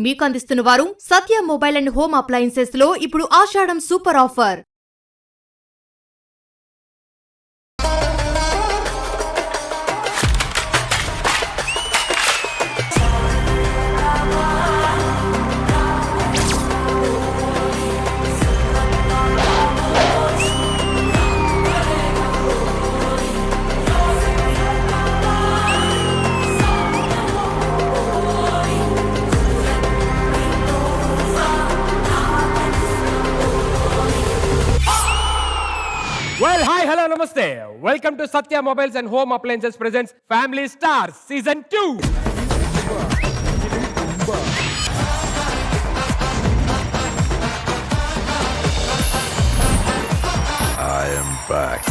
మీకు అందిస్తున్న వారు Satya mobile and home appliances లో ఇప్పుడు ఆషాఢం super offer. Well, hi, hello, namaste. Welcome to Satya Mobiles and Home Appliances presents Family Stars Season 2. I am back.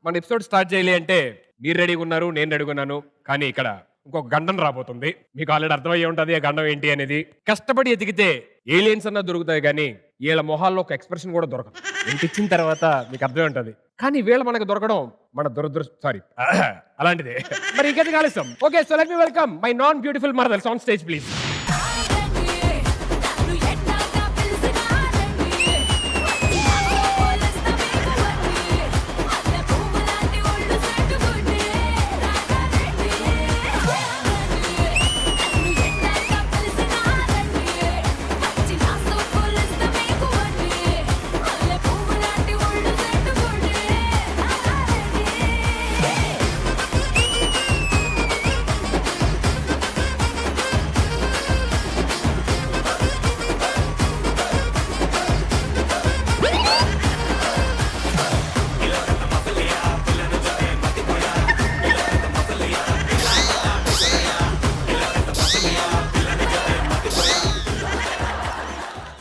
మన episode start చేయాలి అంటే మీరు రెడీగా ఉన్నారు, నేను రెడీగా ఉన్నాను. కానీ ఇక్కడ ఇంకొక గండం రాబోతుంది. మీకు ఆల్రెడీ అర్థమయ్యే ఉంటుంది ఆ గండం ఏంటి అనేది. కష్టపడి ఎదిగితే ఏలియన్స్ అన్నా దొరుకుతాయి, కానీ వీళ్ళ మొహాల్లో ఒక ఎక్స్ప్రెషన్ కూడా దొరకదు. ఇంటి ఇచ్చిన తర్వాత మీకు అర్థమై ఉంటుంది. కానీ వీళ్ళు మనకు దొరకడం మన సారీ అలాంటిదే. మరి ఇంకెందుకు ఆలస్యం? Okay, so let me welcome my non beautiful mothers on stage please.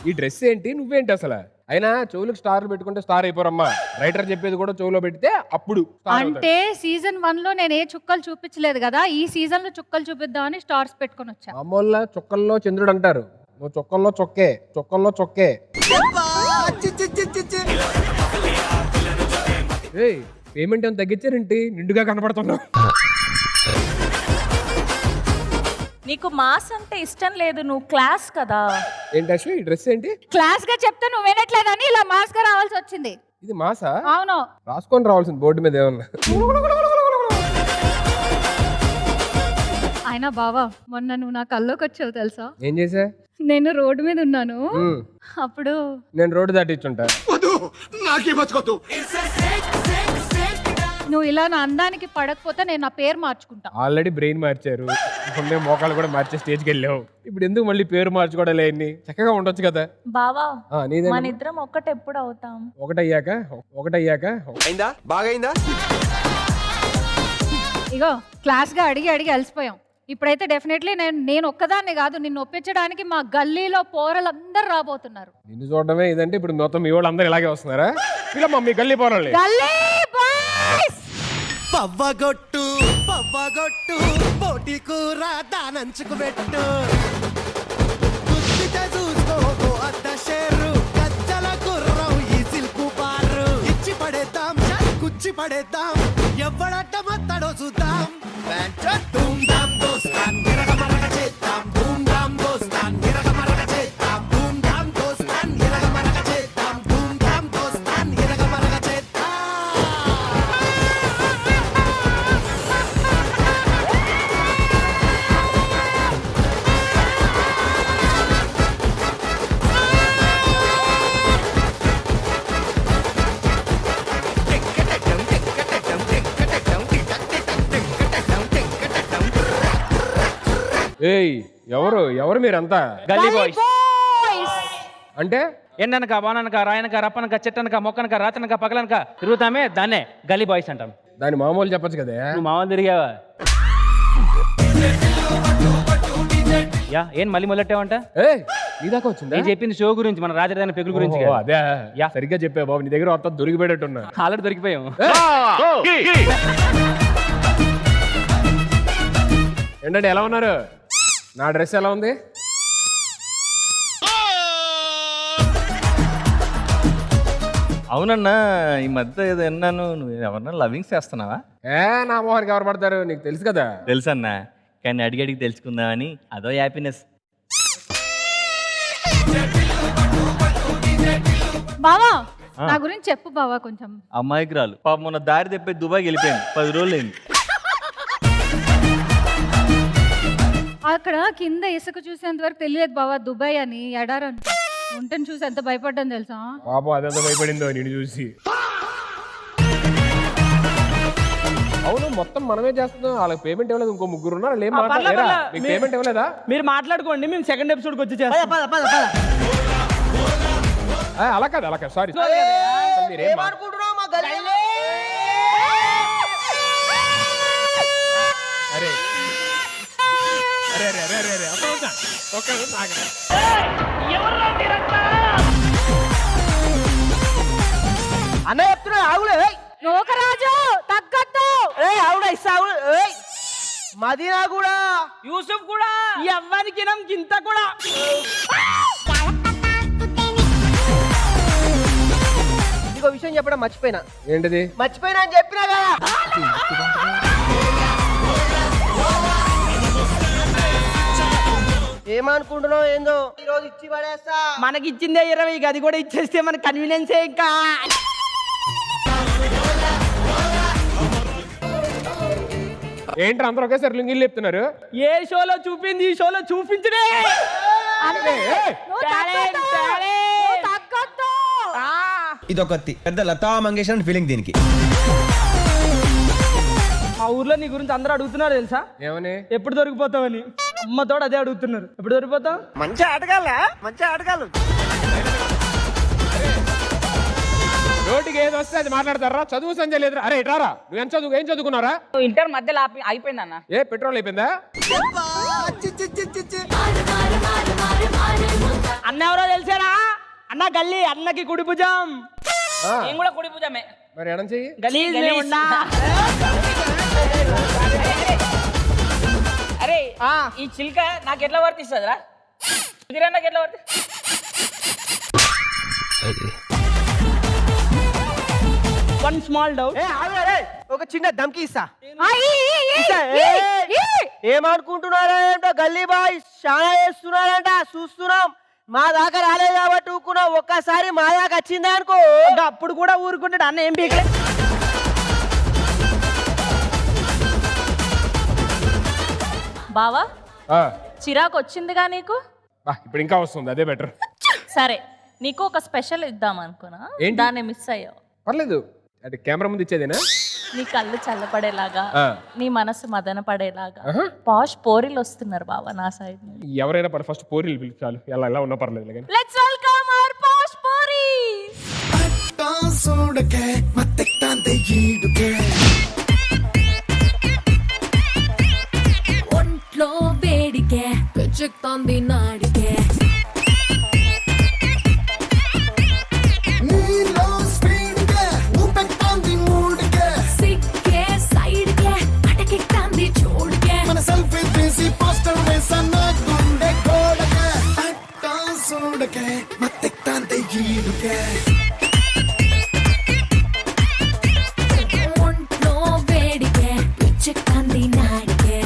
ఈ డ్రెస్ ఏంటి, నువ్వేంటి అసలు? అయినా చెవులకు స్టార్ పెట్టుకుంటే స్టార్ అయిపోరమ్మా. రైటర్ చెప్పేది కూడా చెవులో పెడితే అప్పుడు అంటే సీజన్ 1 లో నేను ఏ చుక్కలు చూపించలేదు కదా, ఈ సీజన్ లో చుక్కలు చూపిద్దామని స్టార్స్ పెట్టుకొని వచ్చా. మామూలుగా చుక్కల్లో చంద్రుడు అంటారు, నువ్వు చుక్కల్లో చొక్కే, చుక్కల్లో చొక్కే. ఏయ్, పేమెంట్ ఏమైనా తగ్గించారేంటి? నిండుగా కనపడుతున్నావు. నీకు మాస్ అంటే ఇష్టం లేదు, నువ్వు క్లాస్ కదా. ఏంటి అశ్వి, ఈ డ్రెస్ ఏంటి? క్లాస్ గా చెప్తే నువ్వు వినట్లేదని ఇలా మాస్ గా రావాల్సి వచ్చింది. ఇది మాసా? అవును, రాసుకొని రావాల్సింది బోర్డు మీద ఏమన్నా. అయినా బావా, మొన్న నువ్వు నా కల్లోకి వచ్చావు తెలుసా? ఏం చేసా? నేను రోడ్డు మీద ఉన్నాను, అప్పుడు నేను రోడ్డు దాటించుంటా. నువ్వు ఇలా నా అందానికి పడకపోతే నేను నా పేరు మార్చుకుంటా. ఆల్రెడీ బ్రెయిన్ మార్చారు, కొన్ని మోకాలు కూడా మార్చే స్టేజ్కి వెళ్ళావు. ఇప్పుడు ఎందుకు మళ్ళీ పేరు మార్చుకోవడం లేని? చక్కగా ఉండొచ్చు కదా. బావా, మన ఇద్దరం ఒక్కటెప్పుడు అవుతాం? ఒకటయ్యాక అయిందా? బాగైందా? ఇగో క్లాస్ గా అడిగి అడిగి అలసిపోయాం. ఇప్పుడైతే డెఫినెట్లీ నేను ఒక్కదాన్ని కాదు, నిన్ను ఒప్పించడానికి మా గల్లీలో పోరలందరూ రాబోతున్నారు. నిన్ను చూడడమే ఇదంటే ఇప్పుడు మొత్తం మీ వాళ్ళు అందరూ ఇలాగే వస్తున్నారా? పిల్లమ్మ మీ గల్లీ పోరాలి. పవ్వగొట్టు పవ్వగొట్టు పోటీ కూర దానంచుకు పెట్టు, గుర్తితే చూసుకో అద్ద షేరు, గజ్జల గుర్రం ఈ సిల్కు బారు, ఇచ్చి పడేద్దాం కుచ్చి పడేద్దాం, ఎవడట్ట మత్తడో చూద్దాం. ధూమ్ ధామ్ దోస్తాన్ గిరగమరగ చేద్దాం, ధూమ్ ధామ్ దోస్తాన్ గిరగమరగ చేద్దాం, ధూమ్ ధామ్ దోస్తాన్ గిరగమరగ చేద్దాం, ధూమ్ ధామ్ దోస్తాన్ గిరగమరగ చేద్దాం. ఏయ్, ఎవరు మీరంతా? గల్లీ బాయ్స్ అంటే ఎండనక వాననక రాయనక రప్పనక చెట్టనక మొక్కనక రాతనక పగలనక తిరుగుతామే, దాన్నే గల్లీ బాయ్స్ అంటాం. దాని మామూలు చెప్పచ్చు కదా. నువ్వు మామూలు తిరిగావా? యా, ఏం మళ్ళీ మొదలెట్టావంట? నీ దాకా వచ్చిందా? నేను చెప్పింది షో గురించి, మన రాజధాని పెగుల గురించి. అదే యా, సరిగ్గా చెప్పా బాబు, నీ దగ్గర అంతా దొరికిపోయేటట్టున్నా. ఆల్రెడీ దొరికిపోయాం. ఏంటంటే ఎలా ఉన్నారు? నా డ్రెస్ ఎలా ఉంది? అవునన్నా, ఈ మధ్య ఏదో విన్నాను, నువ్వు ఎవరన్నా లవింగ్స్ చేస్తున్నావా? నా మోహన్కి ఎవరు పడతారు, నీకు తెలుసు కదా. తెలుసన్నా, కానీ అడిగి అడిగి తెలుసుకుందామని అదో హ్యాపీనెస్. బావా నా గురించి చెప్పు బావా కొంచెం. అమాయకురాలు పాప మొన్న దారి తెప్పి దుబాయ్కి వెళ్ళిపోయింది, 10 రోజులు అయింది. అక్కడ కింద ఇసుక చూసేంత వరకు తెలియదు బావా దుబాయ్ అని, ఎడారని. ఉంటని చూసి ఎంత భయపడ్డాను తెలుసా. పాపం అదంతా భయపడిందో నేను చూసి. అవును, మొత్తం మనమే చేస్తున్నాం. వాళ్ళకి పేమెంట్ ఇవ్వలేదు, ఇంకో ముగ్గురు ఉన్నారు, వాళ్ళు ఏం మాట్లాడలేరా? మీకు పేమెంట్ ఇవ్వలేదా? మీరు మాట్లాడుకోండి, మేము సెకండ్ ఎపిసోడ్కి వచ్చి చేస్తాం. అలా కాదు సారీ. అరే అరే అరే అరే అరే ఒక అన్న చెప్తున్నా ఆగులే. నోకరాజు తగ్గద్దు. ఆవుడా ఇస్తా ఆవులు. మదీనా కూడా, యూసుఫ్ కూడా, ఈ అవ్వానికి ఇంత కూడా. నీకు విషయం చెప్పడం మర్చిపోయినా. ఏంటిది? మర్చిపోయినా అని చెప్పినా కదా. ఏమనుకుంటున్నావు ఏందో, ఈ రోజు ఇచ్చి పడేస్తా. మనకి ఇచ్చిందే 20, అది కూడా ఇచ్చేస్తే మన కన్వీనియన్సే. ఇంకా ఏంటి అందరూ ఒకేసారి లుంగిలు చెప్తున్నారు? ఏ షోలో చూపింది ఈ షోలో చూపించడే. ఇదొకటి పెద్ద లతా మంగేష్కర్ ఫీలింగ్ దీనికి. ఆ ఊర్లో నీ గురించి అందరూ అడుగుతున్నారు తెలుసా, ఏమని? ఎప్పుడు దొరికిపోతావని. అమ్మతో అదే అడుగుతున్నారు, ఎప్పుడు దొరికిపోతావు. మంచి ఆటగాళ్ళ, మంచి ఆటగాళ్ళు. నోటికి ఏది వస్తే అది మాట్లాడతారా? చదువు సంజయ్ లేదురా. అరే ఇటారా, నువ్వు ఎంత చదువు, ఏం చదువుకున్నారా? ఇంటర్ మధ్యలో అయిపోయింది అన్న. ఏ పెట్రోల్ అయిపోయిందా? అన్న ఎవరో తెలిసారా? అన్న గల్లీ, అన్నకి కుడి భుజం. నేను కూడా కుడి భుజమే. మరి ఎడం చెయ్యి. అరే ఈ చిల్క నాకు ఎట్లా వర్తిస్తుందిరా? నాకు ఎట్లా వర్తి? One small doubt. ఒక చిన్న దమ్కి ఇస్తా. ఏమనుకుంటున్నారా ఏంటో, గల్లీ బాయ్ చాలా చేస్తున్నారంట, చూస్తున్నాం. మా దాకా రాలేదు కాబట్టి ఊరుకున్నాం. ఒక్కసారి మా దాకా వచ్చిందా అనుకో, అప్పుడు కూడా ఊరుకుంటాడు అన్న. ఏం పీకలే. బావా ఆ, చిరాకు వచ్చిందిగా నీకు? ఇప్పుడు ఇంకా వస్తుంది, అదే బెటర్. సరే నీకు ఒక స్పెషల్ ఇద్దాం అనుకున్నా, ఏంటి? దాన్ని మిస్ అయ్యావు. పర్లేదు, అంటే కెమెరా ముందు ఇచ్చేదేనా? నీ కళ్ళు చల్లపడేలాగా, ఆ. నీ మనసు మదన పడేలాగా ఆహా. పాష్ పోరీలు వస్తున్నారు బావా నా సైడ్ నుండి. ఎవరైనా ఫస్ట్ పోరీలు పిలిచాలు, ఎలా ఉన్నా పర్లేదు కానీ. లెట్స్ వెల్కమ్ అవర్ పాష్ పోరీస్. ఒంట్లో వేడికే పిచ్చెక్కుతోంది నాడికే సిక్కే సైడ్కే అటకెక్కుతోంది చూడకే మన సెల్ఫీ తీసి పోస్టర్ వేసన్న గుండె కోడకే అట్టా చూడకే మత్తెక్కుతోంది ఈడుకే ఒంట్లో వేడికే పిచ్చెక్కుతోంది నాడికే.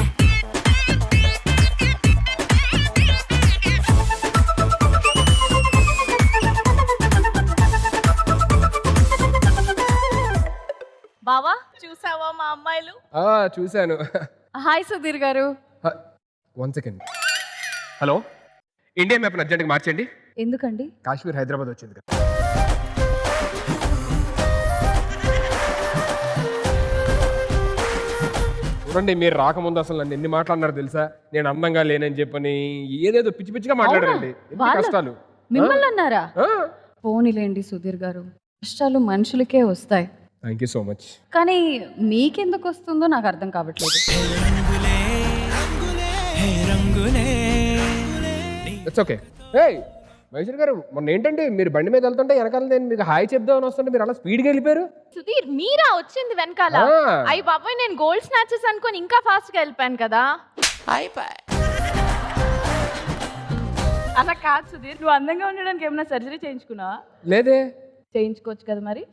బావా చూసావా మా అమ్మాయిలు? చూశాను. హాయ్ సుధీర్ గారు. 1 సెకండ్. హలో, ఇండియా మ్యాప్ అర్జెంట్గా మార్చండి. ఎందుకండి? కాశ్మీర్ హైదరాబాద్ వచ్చింది కదా. చూడండి, మీరు రాకముందు అసలు నన్ను ఎన్ని మాట్లాడినారు తెలుసా? నేను అందంగా లేనని చెప్పని ఏదేదో పిచ్చి పిచ్చిగా మాట్లాడారండి. ఎన్ని కష్టాలు. మిమ్మల్ని అన్నారా? ఆ. పోనీలేండి సుధీర్ గారు, కష్టాలు మనుషులకే వస్తాయి, థ్యాంక్ యూ సో మచ్. కానీ మీకెందుకు వస్తుందో నాకు అర్థం కావట్లేదు. It's okay. ఏయ్ మైసూర్ గారు, మొన్న ఏంటంటే మీరు బండి మీద వెళ్తుంటే వెనకాల నేను మీకు హాయ్ చెప్దామని వస్తుంటే మీరు అలా స్పీడ్గా వెళ్ళిపోయారు. సుధీర్ మీరా వచ్చింది వెనకాల? అయ్యి బాబాయ్, నేను గోల్డ్ స్నాచెస్ అనుకొని ఇంకా ఫాస్ట్ గా వెళ్ళిపోయాను కదా. అలా కాదు సుధీర్, నువ్వు అందంగా ఉండడానికి ఏమైనా సర్జరీ చేయించుకున్నావా? లేదే. చేయించుకోవచ్చు కదా మరి.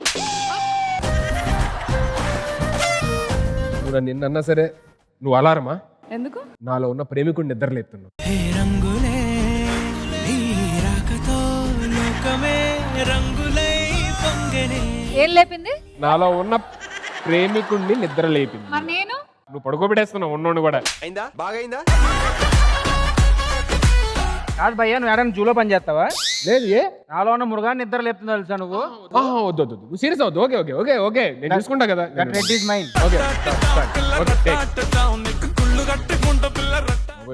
నువ్వు నిన్న అన్నా సరే, నువ్వు అలారమా? ఎందుకు? నాలో ఉన్న ప్రేమికుడిని నిద్రలేపుతున్నావు. హే రంగులే నీ రాకతో లోకమే రంగులై పొంగనే. ఏం లేపింది? నాలో ఉన్న ప్రేమికుడిని నిద్రలేపింది. మరి నేను నువ్వు పడుకోబెట్టేస్తున్నావు ఉన్నోడు కూడా. అయిందా బాగైందా? కాదు భయ్యా, నువ్వు ఏడైనా జూలో పని చేస్తావా? లేదు ఏ నాలో ఉన్న మురుగాన్ని నిద్ర లేపుతుందో తెలుసా నువ్వు? వద్దు వద్దు నువ్వు సీరియస్ అవద్దు. ఓకే ఓకే ఓకే ఓకే నేను చూసుకుంటా కదా. That red is mind. Okay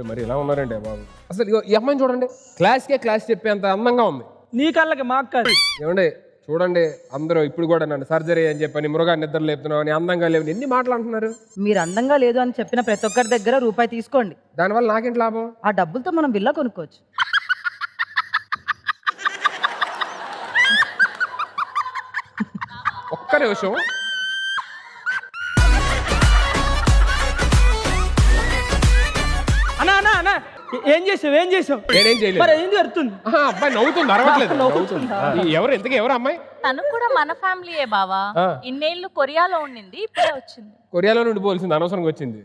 మరి ఇలా ఉన్నారంటే బాబు. అసలు ఇగో ఈ అమ్మాయిని చూడండి, క్లాస్ చెప్పేంత అందంగా ఉంది. నీ కళ్ళకి మాకు కాదు. ఏమండి చూడండి, అందరూ ఇప్పుడు కూడా నన్ను సర్జరీ అని చెప్పని మురుగా నిద్ర లేపుతున్నావు అని, అందంగా లేవు ఎన్ని మాటలు అంటున్నారు. మీరు అందంగా లేదు అని చెప్పిన ప్రతి ఒక్కరి దగ్గర రూపాయి తీసుకోండి. దానివల్ల నాకేంటి లాభం? ఆ డబ్బులతో మనం విల్లా కొనుక్కోవచ్చు. ఒక్క నిమిషం. అన్నా అన్నా అన్నా ఏం చేసావు నేనేం చేయలేదు. మరి ఏం జరుగుతుంది? అబ్బాయి నవ్వుతుంది, అరవట్లేదు. నవ్వుతుంది. ఎవరు ఇంతకీ ఎవరు అమ్మాయి? తను కూడా మన ఫ్యామిలీయే బావా. ఇన్నేళ్ళు కొరియాలో ఉండింది, ఇప్పుడే వచ్చింది. కొరియాలో నుండి పోల్సింది, అనవసరంగా వచ్చింది.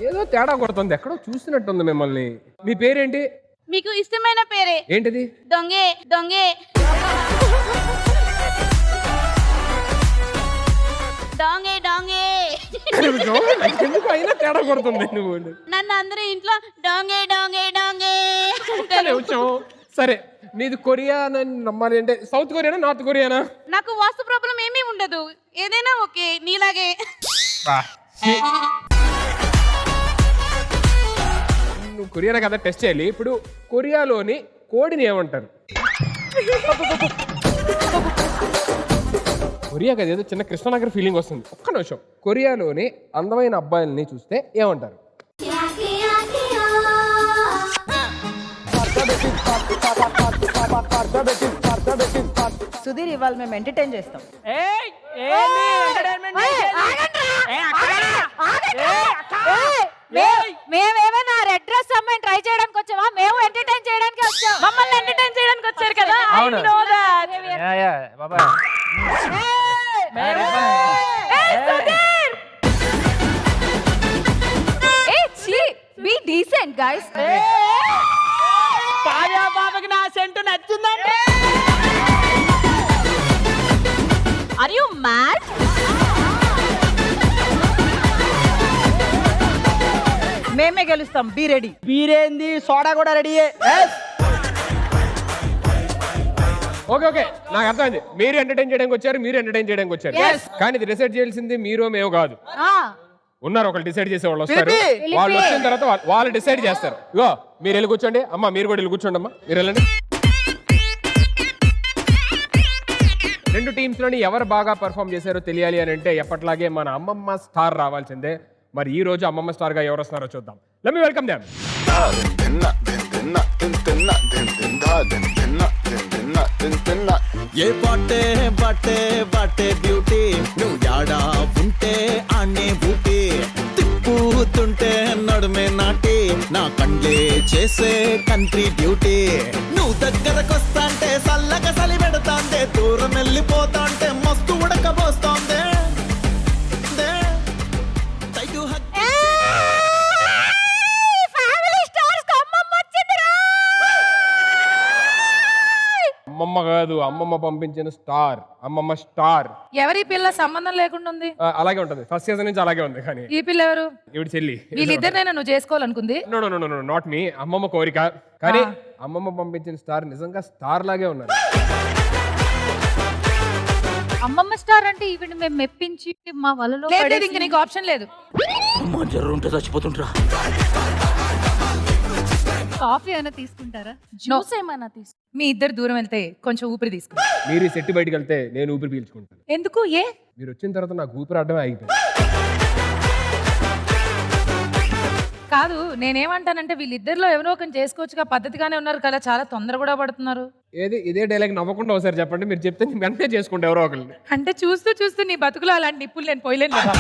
ఏదో తేడా కొడుతుంది, ఎక్కడో చూసినట్టుంది మిమ్మల్ని. మీ పేరేంటి? మీకు ఇష్టమైన పేరే ఏంటిది? దొంగే దొంగే డాంగే డాంగే. ఎందుకు అయినా తేడా కొడుతుంది నువ్వు. నన్ను అందరూ ఇంట్లో డాంగే డాంగే డాంగే. ఒక్క నిమిషం. సరే నీది కొరియా అని నమ్మాలి అంటే సౌత్ కొరియానా నార్త్ కొరియానా? నాకు వాస్తు ప్రాబ్లం ఏమీ ఉండదు, ఏదైనా ఓకే నీలాగే. నువ్వు కొరియానా కదా టెస్ట్ చేయాలి. ఇప్పుడు కొరియాలోని కోడిని ఏమంటారు? కొరియా కదా, ఏదో చిన్న కృష్ణనగర్ ఫీలింగ్ వస్తుంది. ఒక్క నిమిషం. కొరియాలోని అందమైన అబ్బాయిల్ని చూస్తే ఏమంటారు? సుధీర్, ఇవాళ మేము ఎంటర్టైన్ చేస్తాం. మేమేమైనా రెడ్ డ్రెస్ అమ్మాయిని ట్రై చేయడానికి వచ్చావా? మేము ఎంటర్టైన్ చేయడానికి వచ్చాం. మమ్మల్ని ఎంటర్టైన్ చేయడానికి వచ్చారు కదా. అవును. I know that. బాబా బి డీసెంట్ గైస్. బాబాకి నా సెంటు నచ్చిందంటే Are you mad? మేమే గెలుస్తాం. Be ready. బీరేంది, సోడా కూడా రెడీయే. ఓకే ఓకే నాకు అర్థమైంది. మీరు ఎంటర్టైన్ చేయడానికి వచ్చారు, మీరు ఎంటర్టైన్ చేయడానికి వచ్చారు. కానీ ఇది డిసైడ్ చేయాల్సింది మీరు మేము కాదు. ఉన్నారు ఒకళ్ళు డిసైడ్ చేసే వాళ్ళు వస్తారు. వాళ్ళు వచ్చిన తర్వాత వాళ్ళు డిసైడ్ చేస్తారు. ఇగో మీరు వెళ్ళి కూర్చోండి. అమ్మ మీరు కూడా వెళ్ళి కూర్చోండి. అమ్మా మీరు వెళ్ళండి. రెండు టీమ్స్ లోని ఎవరు బాగా పర్ఫామ్ చేశారో తెలియాలి అని అంటే ఎప్పట్లాగే మన అమ్మమ్మ స్టార్ రావాల్సిందే. మరి ఈ రోజు అమ్మమ్మ స్టార్ గా ఎవరు వస్తున్నారో చూద్దాం. Let me welcome them. ఏ బాటే బాటే బాటే బ్యూటీ, నువ్వు యాడా ఉంటే ఆనే బూటీ, తిప్పుతుంటే నడుమే నాటి, నా కండ్లే చేసే కంట్రీ బ్యూటీ, నువ్వు దగ్గరకొస్తాంటే సల్లగా సలి పెడతాంటే, దూరం వెళ్ళిపోతాంటే మస్తు ఉడకబోస్తాందే. అమ్మమ్మ కాదు, అమ్మమ్మ పంపించిన స్టార్. అమ్మమ్మ స్టార్. ఎవరి పిల్ల సంబంధం లేకుండా ఉంది? అలాగే ఉంటుంది. ఫస్ట్ సీజన్ నుంచి అలాగే ఉంది. కానీ ఈ పిల్ల ఎవరు? ఇవిడి చెల్లి. వీళ్ళిద్దరినైనా నువ్వు చేసుకోవాలనుకుంది? No no no no not me. అమ్మమ్మ కోరిక. కానీ అమ్మమ్మ పంపించిన స్టార్ నిజంగా స్టార్ లాగే ఉన్నారు. అమ్మమ్మ స్టార్ అంటే ఈవిని మేము మెప్పించి మా వలలో లేదు, ఇంక నీకు ఆప్షన్ లేదు. కాఫీ అయినా తీసుకుంటారా? జ్యూస్ ఏమైనా తీసు. మీ ఇద్దరు దూరం వెళ్తే కొంచెం ఊపిరి తీసుకో. మీరు ఈ సెట్ బయటికి వెళ్తే నేను ఊపిరి పీల్చుకుంటాను. ఎందుకు? ఏ మీరు వచ్చిన తర్వాత నాకు ఊపిరి అడ్డమే ఆగిపోయింది. కాదు, నేనేమంటానంటే వీళ్ళిద్దరిలో ఎవరో ఒకరిని చేసుకోవచ్చుగా, పద్ధతిగానే ఉన్నారు కదా, చాలా తొందర కూడా పడుతున్నారు. ఏది ఇదే డైలాగ్ నవ్వకుండా ఒకసారి చెప్పండి. మీరు చెప్తే నేను వెంటనే చేసుకుంటా ఎవరో ఒకరిని. అంటే చూస్తూ చూస్తూ నీ బతుకులో అలాంటి నిప్పులు నేను పోయలేను కదా.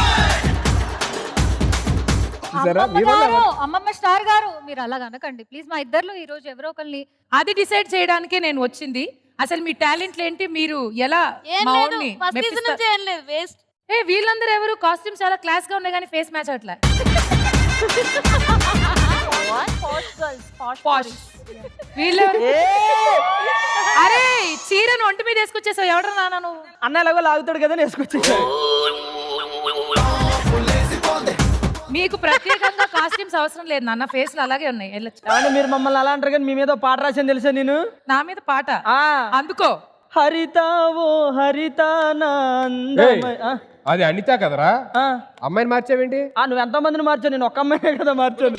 అమ్మమ్మ స్టార్ గారు మీరు అలా అనకండి ప్లీజ్. మా ఇద్దర్లో ఈ రోజు ఎవరో ఒకరిని అది డిసైడ్ చేయడానికే నేను వచ్చింది. అసలు మీ టాలెంట్లు ఏంటి, మీరు ఎలా మా వాడిని మెప్పిస్తారు? ఏ వీళ్ళందరూ ఎవరు? కాస్ట్యూమ్స్ చాలా క్లాస్ గా ఉన్నాయి కానీ ఫేస్ మ్యాచ్ అట్లా. పాష్. వీళ్ళెవరు? అరే చీరను ఒంటి మీద వేసుకొచ్చేసావు. ఎవడరా నాన్న నువ్వు? అన్న ఎలాగో లాగుతాడు కదా వేసుకొచ్చి. మీకు ప్రత్యేకంగా కాస్ట్యూమ్స్ అవసరం లేదు నాన్న, ఫేస్లు అలాగే ఉన్నాయి. వెళ్ళొచ్చు. ఏమంటే మీరు మమ్మల్ని అలా అంటారు కానీ మీ మీద పాట రాసాను తెలుసా నేను. నా మీద పాట ఆ అందుకో. హరితావో హరితా నా అందమై- ఆ, అది అనిత కదరా? ఆ. అమ్మాయిని మార్చావేంటి? నువ్వు ఎంతో మందిని మార్చావు, నేను ఒక్క అమ్మాయినే కదా మార్చాను.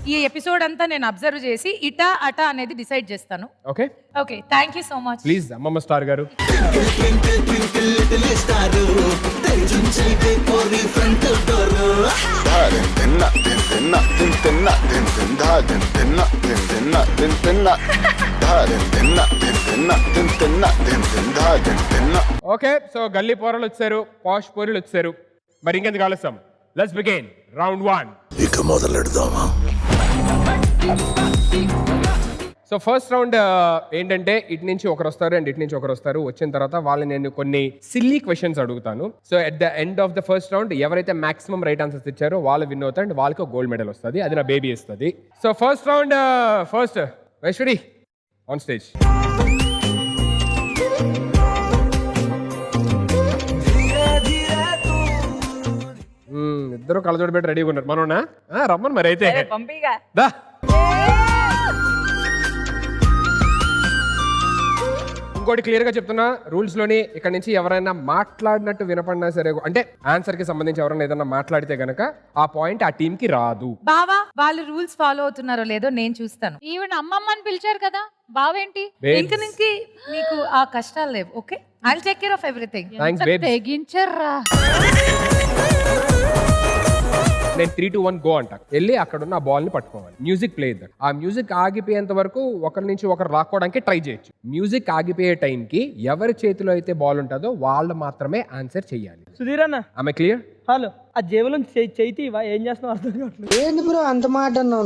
ఈ ఎపిసోడ్ అంతా నేను అబ్జర్వ్ చేసి ఇటా అటా అనేది డిసైడ్ చేస్తాను. Okay okay, thank you so much. Please అమ్మమ్మ స్టార్ గారు. ఓకే, సో గల్లీ పోరలు వచ్చారు, పాష్ పోరీలు వచ్చారు. మరి ఇంకెందుకు ఆలస్యం? Let's begin round 1. ఇక మొదలెడదామా? సో ఫస్ట్ రౌండ్ ఏంటంటే ఇటు నుంచి ఒకరు వస్తారు అండ్ ఇటు నుంచి ఒకరు వస్తారు. వచ్చిన తర్వాత వాళ్ళని నేను కొన్ని సిల్లీ క్వశ్చన్స్ అడుగుతాను. So at the end of the first round ఎవరైతే మాక్సిమం రైట్ ఆన్సర్స్ ఇచ్చారో వాళ్ళు విన్ అవుతారు అండ్ వాళ్ళకి గోల్డ్ మెడల్ వస్తుంది. అది నా బేబీ ఇస్తుంది. So first round first Vaishwari on stage. ఇద్దరు కళ్ళజోడు పెట్టి రెడీగా ఉన్నారు. మనోనా రమ్మను మరి అయితే. దా. ఇంకోటి క్లియర్ గా చెప్తున్నా, రూల్స్ లోని ఇక్కడ నుంచి ఎవరైనా మాట్లాడినట్టు వినపడినా సరే, అంటే ఆన్సర్ కి సంబంధించి ఎవరైనా ఏదైనా మాట్లాడితే గనక ఆ పాయింట్ ఆ టీం కి రాదు. బావా వాళ్ళు రూల్స్ ఫాలో అవుతున్నారో లేదో నేను చూస్తాను. ఈవెన్ అమ్మమ్మ అని పిలిచారు కదా, బావేంటి? ఇంక నుంచి నీకు ఆ కష్టాలు లేవు. Okay, I will take care of everything. Thanks babes. తెగించర్రా. నేను 3, 2, 1 గో అంట. వెళ్ళి అక్కడ ఉన్న ఆ బాల్ ని పట్టుకోవాలి. మ్యూజిక్ ప్లే ఇద్దాం. ఆ మ్యూజిక్ ఆగిపోయేంత వరకు ఒకరి నుంచి ఒకరు లాక్కోవడానికి ట్రై చేయొచ్చు. మ్యూజిక్ ఆగిపోయే టైంకి ఎవరి చేతిలో అయితే బాల్ ఉంటుందో వాళ్ళు మాత్రమే ఆన్సర్ చెయ్యాలి. సుధీర్ అన్న, ఆమె క్లియర్? హలో, ఆ జేబులో చేతి ఏం చేస్తున్నావు అర్థం కావట్లేదు. ఏంది బ్రో అంత మాట అన్నావు?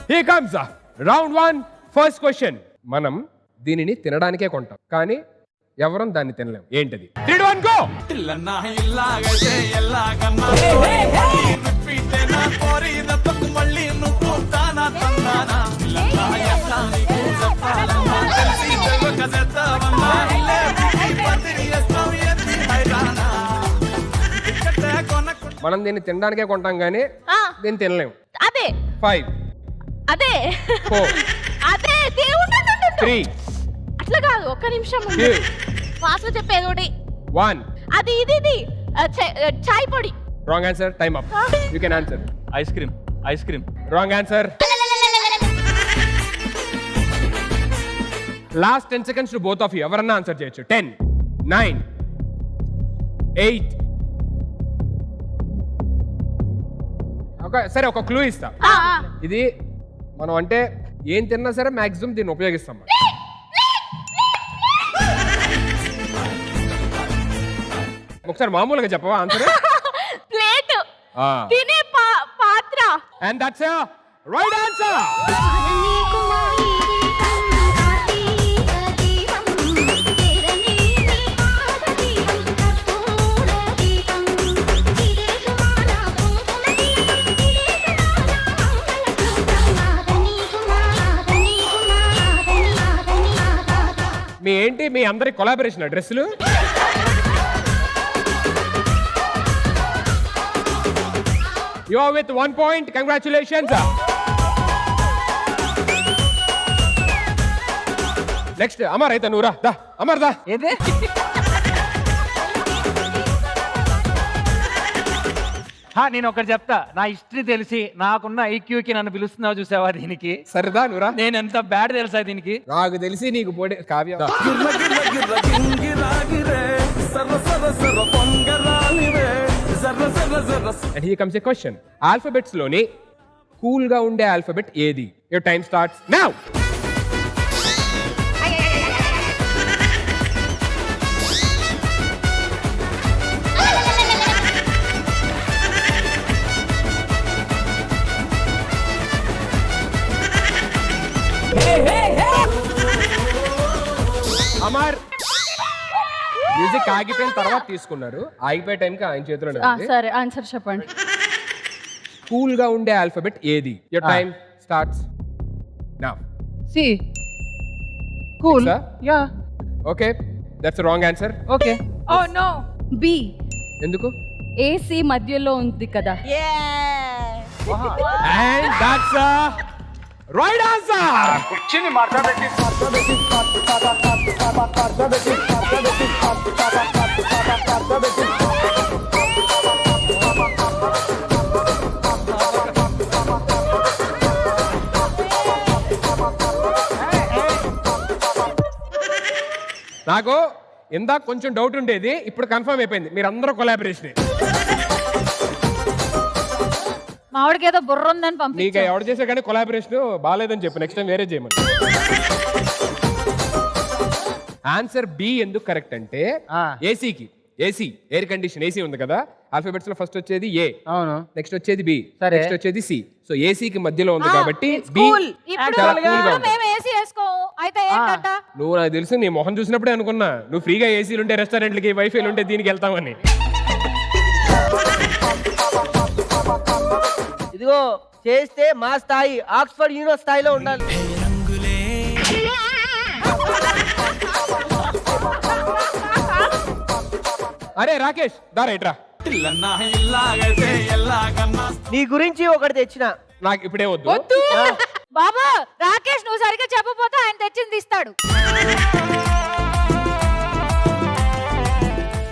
Here comes round 1, first question. మనం దీనిని తినడానికే కొంటాం కానీ ఎవరం దాన్ని తినలేం. ఏంటది? 3, 2, 1 గో. మనం దీన్ని తినడానికే కొంటాం కానీ దీన్ని తినలేం. అదే 5, అదే 4, అదే దేవుడు 3, అట్లా కాదు, ఒక్క నిమిషం 2, ఫాస్ట్ చెప్పేది ఒకటి. 1. అది ఇది చాయ్ పొడి. Wrong answer. Time up. You can answer. Ice cream, ice cream. Wrong answer. Last 10 seconds to both of you. ఎవరన్నా ఆన్సర్ చేయొచ్చు. 10, 9, 8. సరే ఒక క్లూ ఇస్తా. ఇది మనం అంటే ఏం తిన్నా సరే మాక్సిమం దీన్ని ఉపయోగిస్తాం. ఒకసారి మామూలుగా చెప్పవా ఆన్సర్? ప్లేట్, తినే పాత్ర. And that's right answer. మీ ఏంటి మీ అందరి కొలాబరేషన్ డ్రెస్సులు? You are with 1 point. Congratulations. Next, Amar aita nura. Da, Amar da. ఏదే నేను ఒకటి చెప్తా. నా హిస్టరీ తెలిసి నాకున్న ఐక్యూకి నన్ను పిలుస్తున్నావు చూసావా దీనికి? సరదా నూరా. నేను ఎంత బ్యాడ్ తెలుసా దీనికి? నాకు తెలిసి నీకు పోటీ Kavya. And here comes a question. Alphabets లోని కూల్ గా ఉండే ఆల్ఫాబెట్ ఏది? Your time starts now. Music ఆగిపోయిన తర్వాత తీసుకున్నారు. ఆగిపోయే టైంకి ఆయన చేతిలోనే ఉంది. సరే ఆన్సర్ చెప్పండి. కూల్ గా ఉండే ఆల్ఫాబెట్ ఏది? Your time starts now. C cool yeah okay, that's wrong answer. Okay oh no. B. ఎందుకు? ఏసీ మధ్యలో ఉంది కదా. And that's right answer. నాకు ఇందాక కొంచెం డౌట్ ఉండేది, ఇప్పుడు కన్ఫర్మ్ అయిపోయింది. మీరందరూ కొలాబరేషన్. మామిడికి ఏదో బుర్ర ఉందని నీకు పంపించా. ఎవరు చేసా కానీ కొలాబరేషన్ బాగాలేదని చెప్పు. నెక్స్ట్ టైం వేరే చేయమని. ఆన్సర్ బి ఎందుకు కరెక్ట్ అంటే ఏసీకి, ఏసీ ఎయిర్ కండిషన్ ఏసీ ఉంది కదా, ఆల్ఫాబెట్స్ లో ఫస్ట్ వచ్చేది ఏ, అవును, నెక్స్ట్ వచ్చేది బి, సరే. నెక్స్ట్ వచ్చేది సి. సో ఏసీకి మధ్యలో ఉంది కాబట్టి బి. ఇప్పుడు చాలా cool గా ఇప్పుడు ఉంటుంది. మేము ఏసీ వేసుకోము అయితే ఏంటంట? నువ్వు నాకు తెలుసు, నీ మొహం చూసినప్పుడే అనుకున్నా నువ్వు ఫ్రీగా ఏసీలు ఉంటే రెస్టారెంట్లకి, వైఫైలు ఉంటే దీనికి వెళ్తామని. ఇదిగో చేస్తే మా స్థాయి ఆక్స్ఫర్డ్ యూనివర్సిటీ స్థాయిలో ఉండాలి. అరే రాకేష్ దా రైట్ రా. నీ గురించి ఒకటి తెచ్చిన. నాకు ఇప్పుడే వద్దు. బాబా రాకేష్ నువ్వు సరిగ్గా చెప్పపోతే ఆయన తెచ్చింది ఇస్తాడు.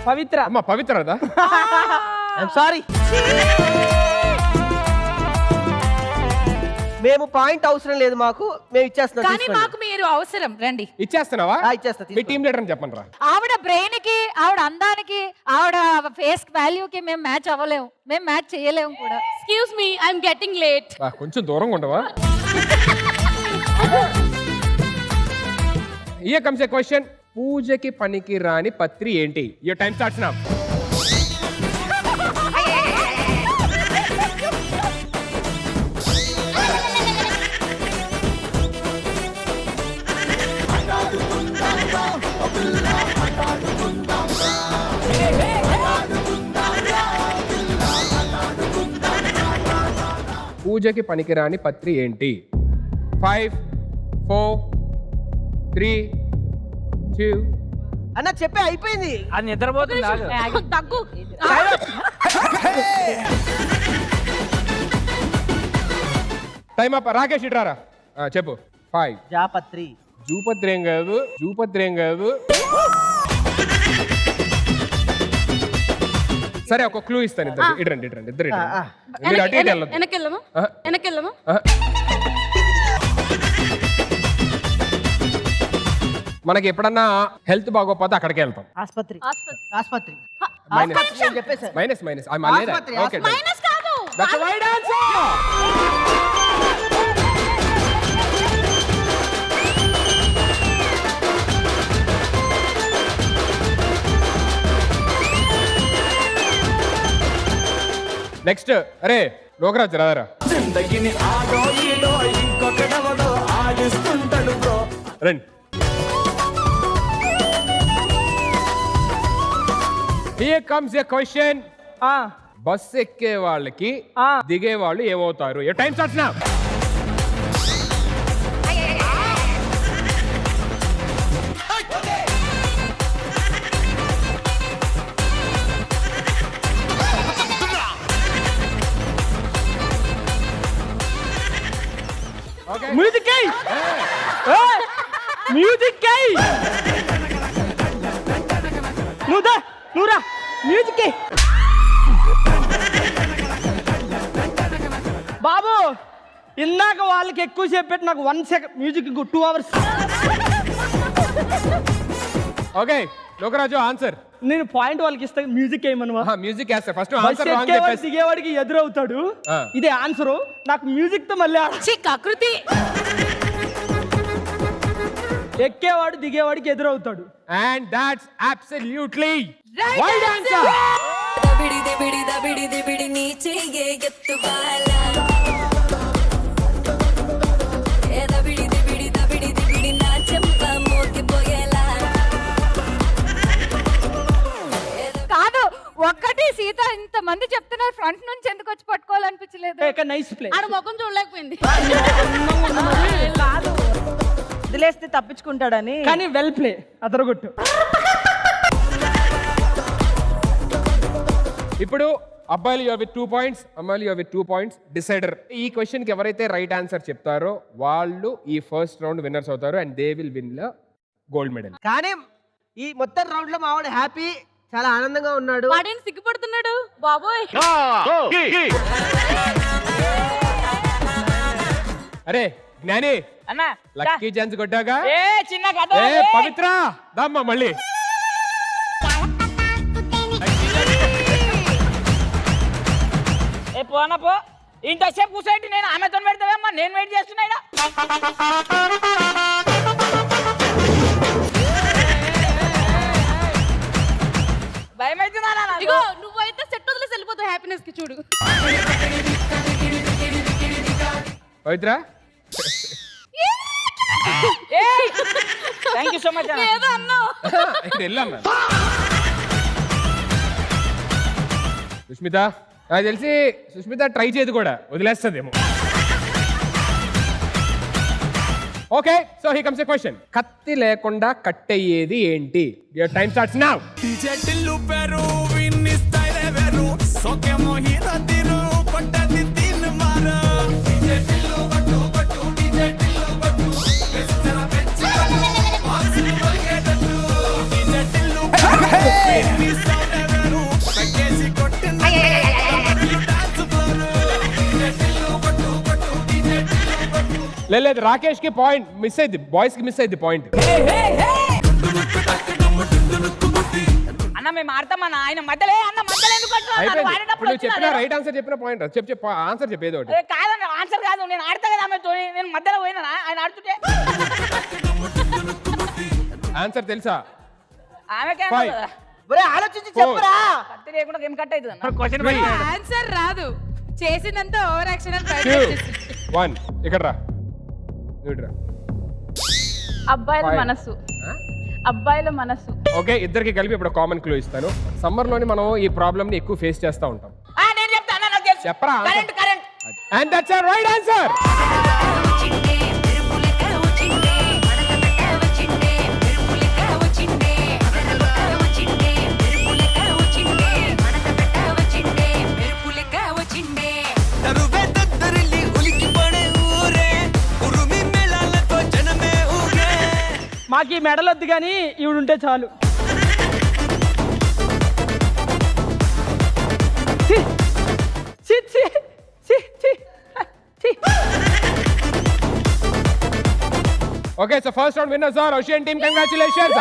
పవిత్ర. అమ్మ పవిత్రదా? I'm sorry. మేము పాయింట్ అవసరం లేదు మాకు, మేము ఇచ్చేస్తున్నాం. కానీ తీసుకోండి. మాకు మీరు అవసరం. రండి. ఇచ్చేస్తున్నావా? ఇచ్చేస్తా, మీ టీం లీడర్ అని చెప్పండి రా. ఆవిడ బ్రెయిన్ కి, ఆవిడ అందానికి, ఆవిడ ఫేస్ వాల్యూ కి మేము మ్యాచ్ అవ్వలేము, మేము మ్యాచ్ చేయలేము కూడా. Excuse me, I'm getting late. కొంచెం దూరంగా ఉండవా? ఇయర్ కమ్స్ ఏ క్వశ్చన్. పూజకి పనికి రాని పత్రి ఏంటి? Your time starts now. పూజకి పనికిరాని పత్రి ఏంటి? 5 4 3 2. అన్న చెప్పే అయిపోయింది. అది నిద్రపోతుంది. ఆగు. దగ్గు. Time up. రాకేష్ ఇట్రారా. చెప్పు. 5. జాపత్రి. జూపత్రి ఏం కాదు, జూపత్రి ఏం కాదు. సరే ఒక క్లూ ఇస్తాను. ఇద్దరు ఇటరండి, ఇటరండి, ఇద్దరు ఇటరండి. మీరు అటు ఇటు వెళ్ళొద్దు. వెనకెళ్ళమా? ఆహా. వెనకెళ్ళమా? ఆహా. మనకి ఎప్పుడన్నా హెల్త్ బాగోకపోతే అక్కడికి వెళ్తాం. ఆస్పత్రి. ఆస్పత్రి. ఆస్పత్రి. మైనస్ నేను చెప్పేసా. Minus minus. ఆస్పత్రి, ఓకే, మైనస్ కాదు. That's right answer. నెక్స్ట్. అరే లోకరాజ్ రారా. రండి. Here comes a question. Bus ఎక్కే వాళ్ళకి దిగే వాళ్ళు ఏమవుతారు? your time starts now. Music music నువ్వురా మ్యూజిక్ బాబు. ఇందాక వాళ్ళకి ఎక్కువ సేపు పెట్టి నాకు 1 second music 2 hours. Okay Lokaraju answer. నేను పాయింట్ వాళ్ళకి ఇస్తాను, మ్యూజిక్ వేయమను. మ్యూజిక్ వేస్తా. ఫస్ట్ బస్ ఆన్సర్ రాంగ్ ఎక్కేవాడు చెప్పేసి. దిగేవాడికి ఎదురవుతాడు. ఇదే ఆన్సరు. నాకు మ్యూజిక్ తో మళ్ళీ కృతి. ఎక్కేవాడు దిగేవాడికి ఎదురవుతాడు. And that's absolutely right answer. దబిడి దబిడి దబిడి దబిడి నీ చెయ్యే ఎత్తు బాలా ఏ దబిడి దబిడి దబిడి దబిడి నా చెంప మోగిపోయేలా ఒక్కటి సీత ఇంత మంది చెప్తున్నారు ఫ్రంట్ నుంచి ఎందుకు వచ్చి పట్టుకోవాలనిపించలేదు నైస్ ప్లే ఆడ ముఖం చూడలేకపోయింది. వదిలేస్తే తప్పించుకుంటాడని. కానీ వెల్ ప్లే అదరగొట్టు. ఇప్పుడు అబ్బాయిలు యూ విత్ 2 points, అమ్మాయిలు యూ విత్ 2 points. డిసైడర్. ఈ క్వశ్చన్కి ఎవరైతే రైట్ ఆన్సర్ చెప్తారో వాళ్ళు ఈ ఫస్ట్ రౌండ్ విన్నర్స్ అవుతారు and they will win gold medal. కానీ ఈ మొత్తం రౌండ్ లో మావాడు హ్యాపీ, చాలా ఆనందంగా ఉన్నాడు. వాడేం సిగ్గుపడుతున్నాడు బాబోయ్. అరే జ్ఞాని, అన్నా లక్కీ ఛాన్స్ కొట్టాగా. చిన్న ఏ పవిత్ర దమ్మా మళ్ళీ. పోనా పో, ఇంతసేపు కూర్చోండి. నేను ఆమెతో పెడతావేమ్మా, నేను వెయిట్ చేస్తున్నా. భయం అవుతుందా? ఇగో నువ్వైతే సెట్ వదిలేసి వెళ్ళిపోతావు హ్యాపీనెస్ కి చూడు. పవిత్ర థ్యాంక్ యూ సో మచ్. ఏదో అన్నావు. వెళ్ళమ్మా. సుష్మిత, నాకు తెలిసి సుష్మిత ట్రై చేయదు కూడా, వదిలేస్తుందేమో. Okay, so he comes a question. కత్తి లేకుండా కట్ అయ్యేది ఏంటి? Your time starts now. టిజెటిల్లు పెరు విన్ని స్టైల్ వెరు సోకే మోహిరా తిరు పట్టది తిన్ మార టిజెటిల్లు బట్టు బట్టు టిజెటిల్లు బట్టు వెచ్చర వెచ్చర వాసి వగేటట్టు టిజెటిల్లు విన్ని స్టైల్ వెరు పక్కేసి కొట్టిన డాన్స్ ఫ్లోర్ టిజెటిల్లు బట్టు బట్టు టిజెటిల్లు బట్టు. లేదు, రాకేష్ కి పాయింట్ మిస్ అయింది, బాయ్స్ కి మిస్ అయింది పాయింట్. అన్న మేము ఆడతామన్నా, ఆయన మధ్యలో అన్న మధ్యలో ఎందుకు అయిపోయింది. ఇప్పుడు నువ్వు చెప్పిన రైట్ ఆన్సర్ చెప్పిన పాయింట్ చెప్పు ఆన్సర్ చెప్పేది ఒకటి. కాదన్న, ఆన్సర్ కాదు, నేను ఆడతా కదా ఆమెతో. నేను మధ్యలో పోయినా ఆయన ఆడుతుంటే. ఆన్సర్ తెలుసా? ఆమెకే Five. ఆలోచించి చెప్పురా. కత్తి లేకుండా గేమ్ కట్ అవుతుంది. ఆన్సర్ రాదు, చేసినంత ఓవర్ యాక్షన్ 2, 1 ఇక్కడ రా. నువ్వు రా. అబ్బాయిల Five. మనసు, అబ్బాయిల మనసు. ఓకే, ఇద్దరికి కలిపి ఇప్పుడు కామన్ క్లూ ఇస్తాను. సమ్మర్ లోని మనం ఈ ప్రాబ్లమ్ ని ఎక్కువ ఫేస్ చేస్తూ ఉంటాం. నేను చెప్తాను, నాకు తెలుసు. చెప్పరా? Current current. And that's a right answer. తరువే దద్దరిల్లి ఉలికి పడే ఊరే ఉరుమి మేళాలతో జనమే ఊరే. మాకు ఈ మెడలొద్దు కానీ ఈవిడుంటే చాలు. ఛీ, ఛీ, ఛీ, ఛీ, ఛీ, ఛీ. Okay, so first round winners are ocean team. Congratulations.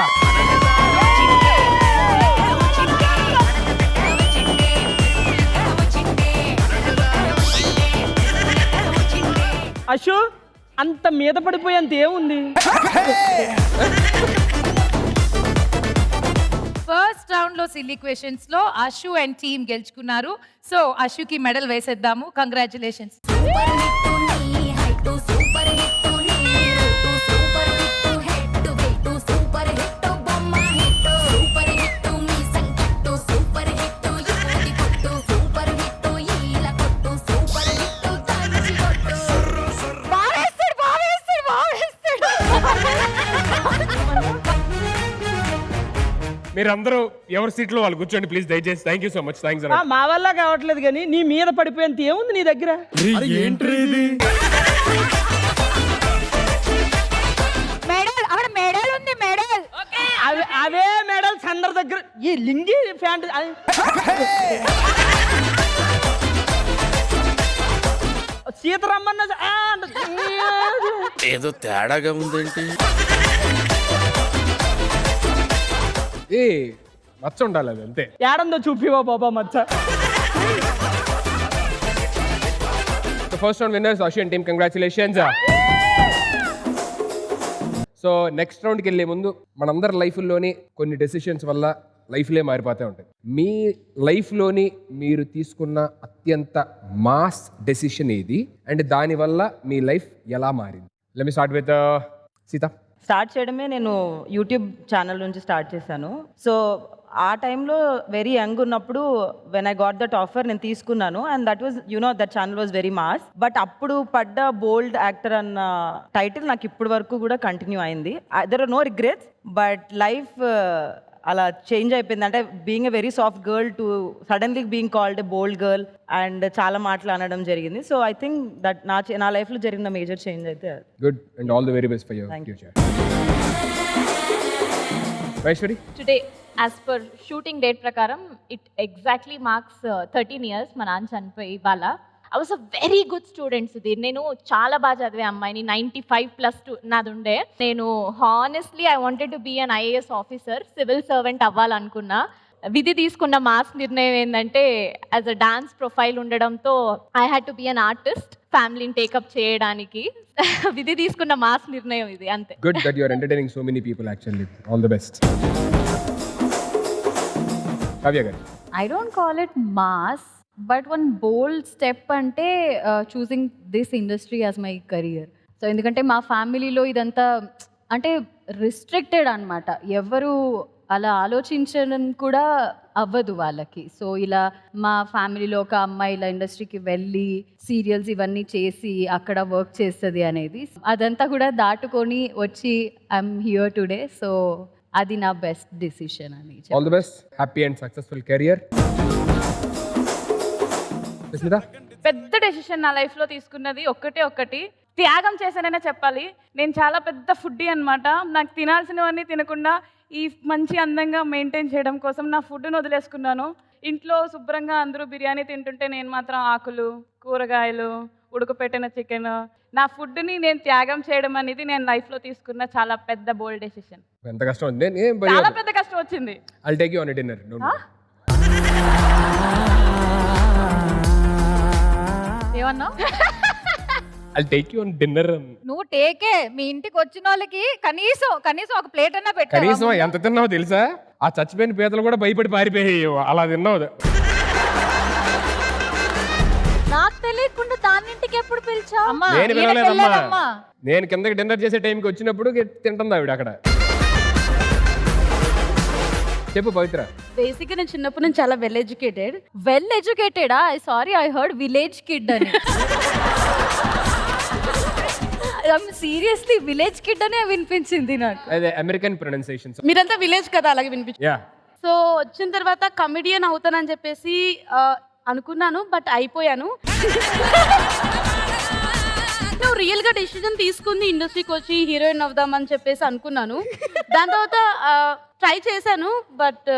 Ashu, అంత మీద పడిపోయేంత ఏముంది? ఫస్ట్ రౌండ్ లో సిల్లీ క్వశ్చన్స్ లో అశు అండ్ టీమ్ గెలుచుకున్నారు. సో అశుకి మెడల్ వేసేద్దాము. కంగ్రాచులేషన్స్. మీరందరూ ఎవరి సీట్లో వాళ్ళు కూర్చోండి ప్లీజ్, దయచేసి. Thank you so much. Thanks. మా వల్ల కావట్లేదు కానీ నీ మీద పడిపోయేంత ఏముంది నీ దగ్గర? మెడల్, అక్కడ మెడల్ ఉంది, మెడల్. అవే మెడల్స్ అందరి దగ్గర. ఈ లింగి ఫ్యాంట్ సీతరమ్మన్న ఏదో తేడాగా ఉందేంటి? ఏ మచ్చ ఉండాలి, అది అంతే. ఏడందో చూపివా బాబా మచ్చ. First round winners ocean team. Congratulations. So next రౌండ్కి వెళ్ళే ముందు మనందరి లైఫ్లోని కొన్ని డెసిషన్స్ వల్ల లైఫ్లే మారిపోతూ ఉంటాయి. మీ లైఫ్లోని మీరు తీసుకున్న అత్యంత మాస్ డెసిషన్ ఏది అండ్ దానివల్ల మీ లైఫ్ ఎలా మారింది? Let me start with Sita. Start చేయడమే నేను యూట్యూబ్ ఛానల్ నుంచి స్టార్ట్ చేశాను. సో ఆ టైంలో వెరీ యంగ్ ఉన్నప్పుడు when I got that offer నేను తీసుకున్నాను and that was that channel was very mass. But అప్పుడు పడ్డ బోల్డ్ యాక్టర్ అన్న టైటిల్ నాకు ఇప్పటి వరకు కూడా కంటిన్యూ అయింది. There are no regrets, but life అలా చేంజ్ అయిపోయింది. అంటే being a very soft girl to suddenly being called a bold girl and చాలా మాటలు అనడం జరిగింది. సో ఐ థింక్ దట్ నా లైఫ్లో జరిగిన మేజర్ చేంజ్ అయితే అది. Good and all the very best for your future. Vaishwari, today as per shooting date ప్రకారం ఇట్ ఎగ్జాక్ట్లీ మార్క్స్ 13 years మా నాన్న చనిపోయి ఇవాళ. I was a very good student Sudheer. నేను చాలా బాగా చదివే అమ్మాయిని, 95+ నాది ఉండే. నేను honestly I wanted to be an IAS officer, civil servant అవ్వాలనుకున్నా. విధి తీసుకున్న మాస్ నిర్ణయం ఏంటంటే యాజ్ అ డాన్స్ ప్రొఫైల్ ఉండడంతో I had to be an artist ఫ్యామిలీని టేకప్ చేయడానికి. విధి తీసుకున్న మాస్ నిర్ణయం ఇది, అంతే. Good that you are entertaining so many people actually. All the best. Kavya garu, I don't call it mass, but one bold step అంటే choosing this industry as my career. So ఎందుకంటే మా ఫ్యామిలీలో ఇదంతా అంటే రిస్ట్రిక్టెడ్ అనమాట. ఎవరు అలా ఆలోచించడం కూడా అవ్వదు వాళ్ళకి. సో ఇలా మా ఫ్యామిలీలో ఒక అమ్మాయి ఇలా ఇండస్ట్రీకి వెళ్ళి సీరియల్స్ ఇవన్నీ చేసి అక్కడ వర్క్ చేస్తుంది అనేది, అదంతా కూడా దాటుకొని వచ్చి ఐఎమ్ హియర్ టుడే. సో అది నా బెస్ట్ డిసిషన్ అని. All the best, happy and successful career. పెద్ద డెసిషన్ నా లైఫ్లో తీసుకున్నది ఒక్కటి త్యాగం చేశాననే చెప్పాలి. నేను చాలా పెద్ద ఫుడ్డీ అనమాట. నాకు తినాల్సినవన్నీ తినకుండా ఈ మంచి అందంగా మెయింటైన్ చేయడం కోసం నా ఫుడ్ను వదిలేసుకున్నాను. ఇంట్లో శుభ్రంగా అందరూ బిర్యానీ తింటుంటే నేను మాత్రం ఆకులు, కూరగాయలు, ఉడకపెట్టిన చికెన్, నా ఫుడ్ని నేను త్యాగం చేయడం అనేది నేను లైఫ్లో తీసుకున్న చాలా పెద్ద బోల్డ్ డెసిషన్. ఎంత కష్టం ఉంది, చాలా పెద్ద కష్టం వచ్చింది. I'll take you on a dinner. ఏమన్నా I'll take you on dinner. నువ్వు టేకే, మీ ఇంటికి వచ్చిన వాళ్ళకి కనీసం ఒక ప్లేట్ అన్నా పెట్టావా? కనీసం ఎంత తిన్నావో తెలుసా? ఆ చచ్చిపోయిన పీతలు కూడా భయపడి పారిపోయాయి, అలా తిన్నావు. నాకు తెలియకుండా దాన్నింటికి ఎప్పుడు పిలిచా? నేను పిలవలేదమ్మా. నేను కిందకి డిన్నర్ చేసే టైంకి వచ్చినప్పుడు తింటుంది ఆవిడ అక్కడ. చెప్పు పవిత్ర. బేసిక్గా నేను చిన్నప్పటి నుంచి చాలా వెల్ ఎడ్యుకేటెడా? Sorry, I heard village kid అని. సీరియస్లీ విలేజ్ కిడ్ అనే వినిపించింది నాకు. అదే అమెరికన్ ప్రొనౌన్సియేషన్. మీరంతా విలేజ్ కదా, అలాగే వినిపించింది. యా. సో వచ్చిన తర్వాత కమెడియన్ అవుతానని చెప్పేసి అనుకున్నాను, బట్ అయిపోయాను. నువ్వు రియల్గా డెసిషన్ తీసుకుంది ఇండస్ట్రీకి వచ్చి హీరోయిన్ అవుదామని చెప్పేసి అనుకున్నాను. దాని తర్వాత ట్రై చేశాను, బట్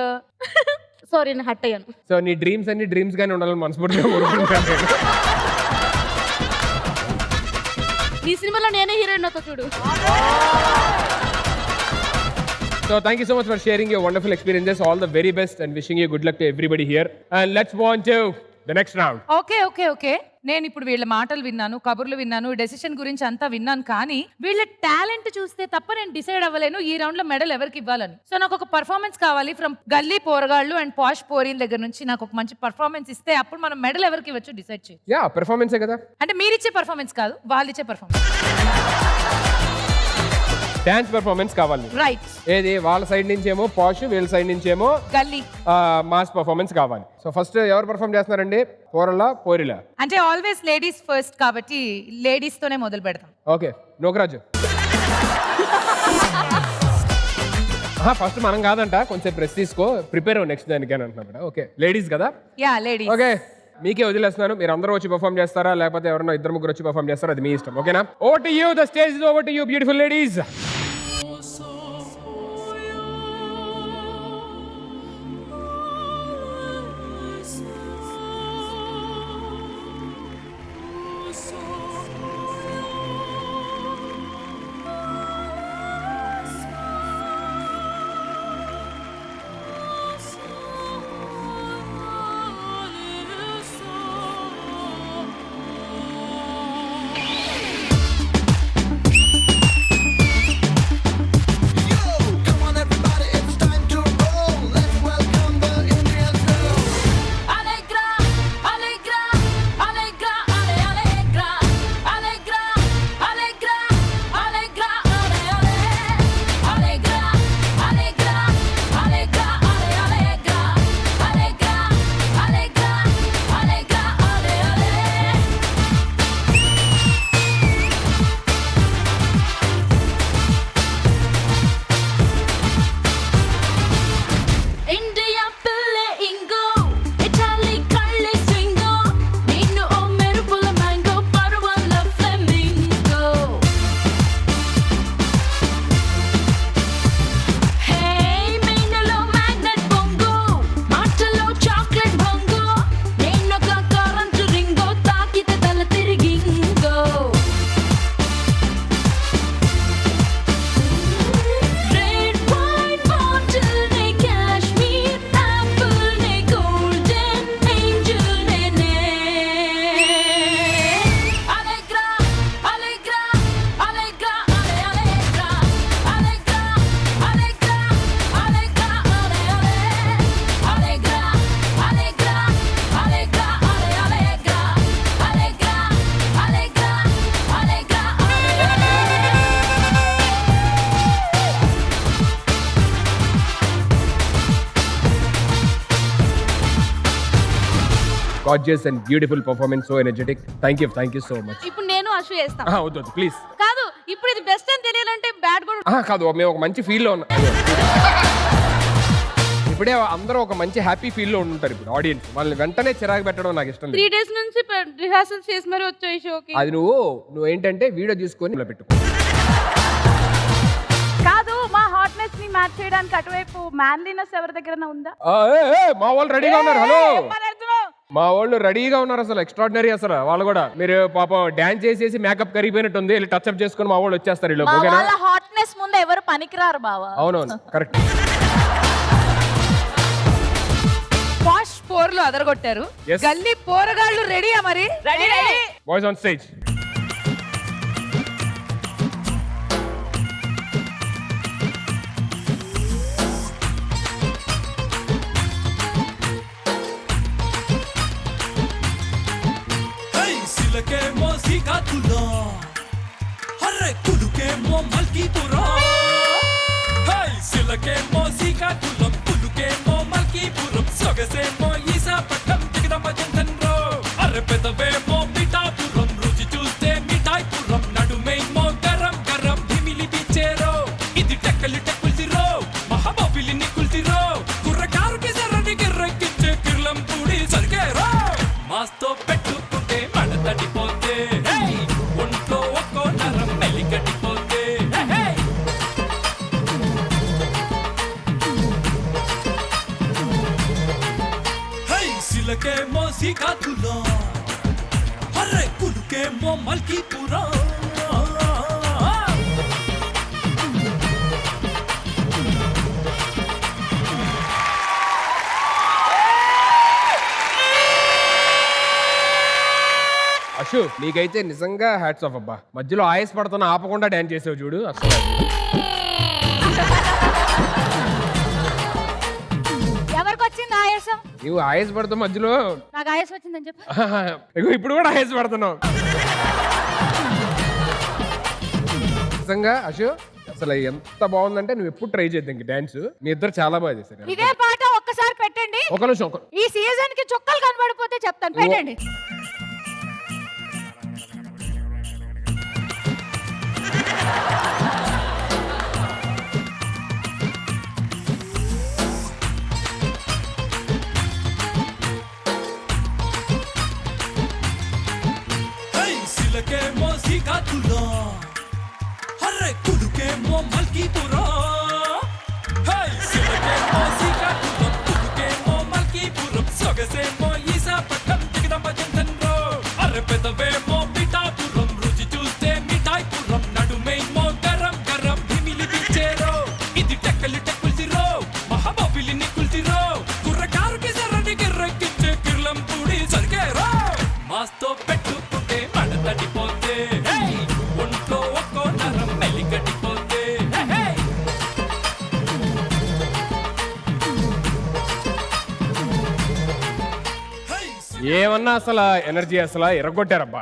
సారీ నేను హట్ అయ్యాను. సో నీ డ్రీమ్స్ అన్ని డ్రీమ్స్ గానే ఉండాలని మనస్ఫూర్తిగా కోరుకుంటున్నాను. ఈ సినిమాలో నేనే హీరోయిన్ అవుతా చూడు. So thank you so much for sharing your wonderful experiences. All the very best and wishing you good luck to everybody here. And let's move on to the next round. Okay. నేను ఇప్పుడు వీళ్ళ మాటలు విన్నాను, కబుర్లు విన్నాను, decision గురించి అంతా విన్నాను. కానీ వీళ్ళ టాలెంట్ చూస్తే తప్ప నేను డిసైడ్ అవ్వలేను ఈ రౌండ్ లో మెడల్ ఎవరికి ఇవ్వాలని. సో నాకు ఒక పర్ఫార్మెన్స్ కావాలి ఫ్రమ్ గల్లీ పోరగాళ్ళు అండ్ పాష్ పోరీల దగ్గర నుంచి. నాకు ఒక మంచి పర్ఫార్మెన్స్ ఇస్తే అప్పుడు మనం మెడల్ ఎవరికి ఇవ్వచ్చు డిసైడ్ చేయి. యా, పర్ఫార్మెన్సే కదా. అంటే మీరు ఇచ్చే పర్ఫార్మెన్స్ కాదు, వాళ్ళు ఇచ్చే పర్ఫార్మెన్స్. డాన్స్ పర్ఫార్మెన్స్ కావాలి. రైట్. ఏది వాళ్ళ సైడ్ నుంచి ఏమో పాష్, వీళ్ళ సైడ్ నుంచి ఏమో గల్లీ మాస్ పర్ఫార్మెన్స్ కావాలి. సో ఫస్ట్ ఎవరు పర్ఫార్మ్ చేస్తున్నారండి? పోరిలా? అంటే ఆల్వేస్ లేడీస్ ఫస్ట్ కాబట్టి లేడీస్ తోనే మొదలు పెడతాం. ఓకే, నోకరాజు. ఫస్ట్ మనం కాదంట, కొంచెం ప్రెస్ తీసుకో, ప్రిపేర్ నెక్స్ట్ దానికి అని అంటున్నా. ఓకే, లేడీస్ కదా? Yeah, ladies. ఓకే, మీకే వదిలేస్తున్నాను. మీరు అందరూ వచ్చి పర్ఫార్మ్ చేస్తారా లేకపోతే ఎవరన్నా ఇద్దరు ముగ్గురు వచ్చి పర్ఫార్మ్ చేస్తారా, అది మీ ఇష్టం. ఓకేనా? Over to you, the stage is over to you beautiful ladies. Gorgeous and beautiful performance, so energetic. Thank you so much. ఇప్పుడు నేను అశు చేస్తాం. వద్దు ప్లీజ్. కాదు, ఇప్పుడు ఇది బెస్ట్ అని తెలియాలంటే బ్యాడ్ కూడా. కాదు, మేము ఒక మంచి ఫీల్లో ఉన్నాం. ఇప్పుడే అందరూ ఒక మంచి హ్యాపీ ఫీల్లో ఉంటారు ఇప్పుడు ఆడియన్స్. వాళ్ళని వెంటనే చిరాకు పెట్టడం నాకు ఇష్టం లేదు. 3 days నుంచి రిహార్సల్స్ చేసి మరి వచ్చాయి షోకి. అది నువ్వు ఏంటంటే వీడియో తీసుకొని ఇలా పెట్టుకో. కాదు, మా హాట్నెస్ ని మ్యాచ్ చేయడానికి అటువైపు మ్యాన్లీనెస్ ఎవరి దగ్గర ఉందా? మా వాళ్ళు రెడీగా ఉన్నారు. హలో, మా వాళ్ళు రెడీగా ఉన్నారు. అసలు ఎక్స్ట్రాడినరీ. అసలు వాళ్ళు కూడా మీరు పాపం డాన్స్ చేసేసి మేకప్ కరిగిపోయినట్టుంది, వెళ్ళి టచ్ అప్ చేసుకుని మా వాళ్ళు వచ్చేస్తారు. వీళ్ళు ఓకేనా? వాళ్ళ హాట్నెస్ ముందు ఎవరు పనికిరారు బావా. అవునవును, కరెక్ట్. పాష్ పోర్లు అదరగొట్టారు. Yes. గల్లీ పోరగాళ్ళు రెడీయా మరి? రెడీ. Boys on stage. సిలకేమో శ్రీకాకుళం, హర్రే కులుకేమో మల్కీపురం. సిలకేమో శ్రీకాకుళం, కులుకేమో మల్కీపురం, సొగసేమో ఈశాపట్నం, దిగదమ్మ జంతన్రో. అర్రె పెదవేమో పిఠాపురం, రుచి చూస్తే మిఠాయిపురం, నడుమేమో గరం గరం భిమిలి పిచ్చేరో. ఇది టెక్కలి టెక్కుల్తిరో, మహాబాబిలిని కుల్తిరో, కుర్రకారుకి సర్రని గిర్రెక్కించే కిర్లం పూడి సరిగేరో. మాస్తో పెట్టుకుంటే మడ తడిపోతే, ఒంట్లో ఒక్కో నరం మెలికడిపోతే. సిలకేమో శ్రీకాకుళం, హర్రే కులుకేమో మల్కీపురం. అశు, నీకైతే నిజంగా హ్యాట్స్ ఆఫ్ అబ్బా. మధ్యలో ఆయాస పడుతున్నా ఆపకుండా డాన్స్ చేసావు చూడు. అసలు ఎవరికి వచ్చింది ఆయాసం? నువ్వు ఆయాస పడుతూ మధ్యలో నాకు ఆయాసం వచ్చిందని చెప్పు. ఇగో ఇప్పుడు కూడా ఆయాస పడుతున్నావు. నిజంగా అశు, అసలు ఎంత బాగుందంటే నువ్వు ఎప్పుడు ట్రై చేద్దాం ఇంక డాన్స్. మీ ఇద్దరు చాలా బాగా చేశారు. ఇదే పాట ఒక్కసారి పెట్టండి. ఒక నిమిషం. ఈ సీజన్ కి చుక్కలు కనబడిపోతే చెప్తాను, పెట్టండి. సిలకేమో శ్రీకాకుళం, హర్రే కులుకేమో మల్కీపురం. సిలకేమో శ్రీకాకుళం, కులుకేమో మల్కీపురం, సొగసేమో ఈశాపట్నం, దిగదమ్మ జంతన్రో. అర్రె పెదవేమో పిఠాపురం, రుచి చూస్తే మిఠాయిపురం, నడుమేమో గరం గరం భిమిలి పిచ్చేరో. ఇది టెక్కలి టెక్కుల్తిరో, మహాబాబిలిని కుల్తిరో, కుర్రకారుకి సర్రని గిర్రెక్కించే కిర్లం పూడి సరిగేరో. మాస్తో పెట్టుకుంటే మడ తడిపోతే, ఒంట్లో ఒక్కో నరం మెలికడిపోతే. ఏమన్నా అసలు ఎనర్జీ అసలు ఎరగొట్టారబ్బా.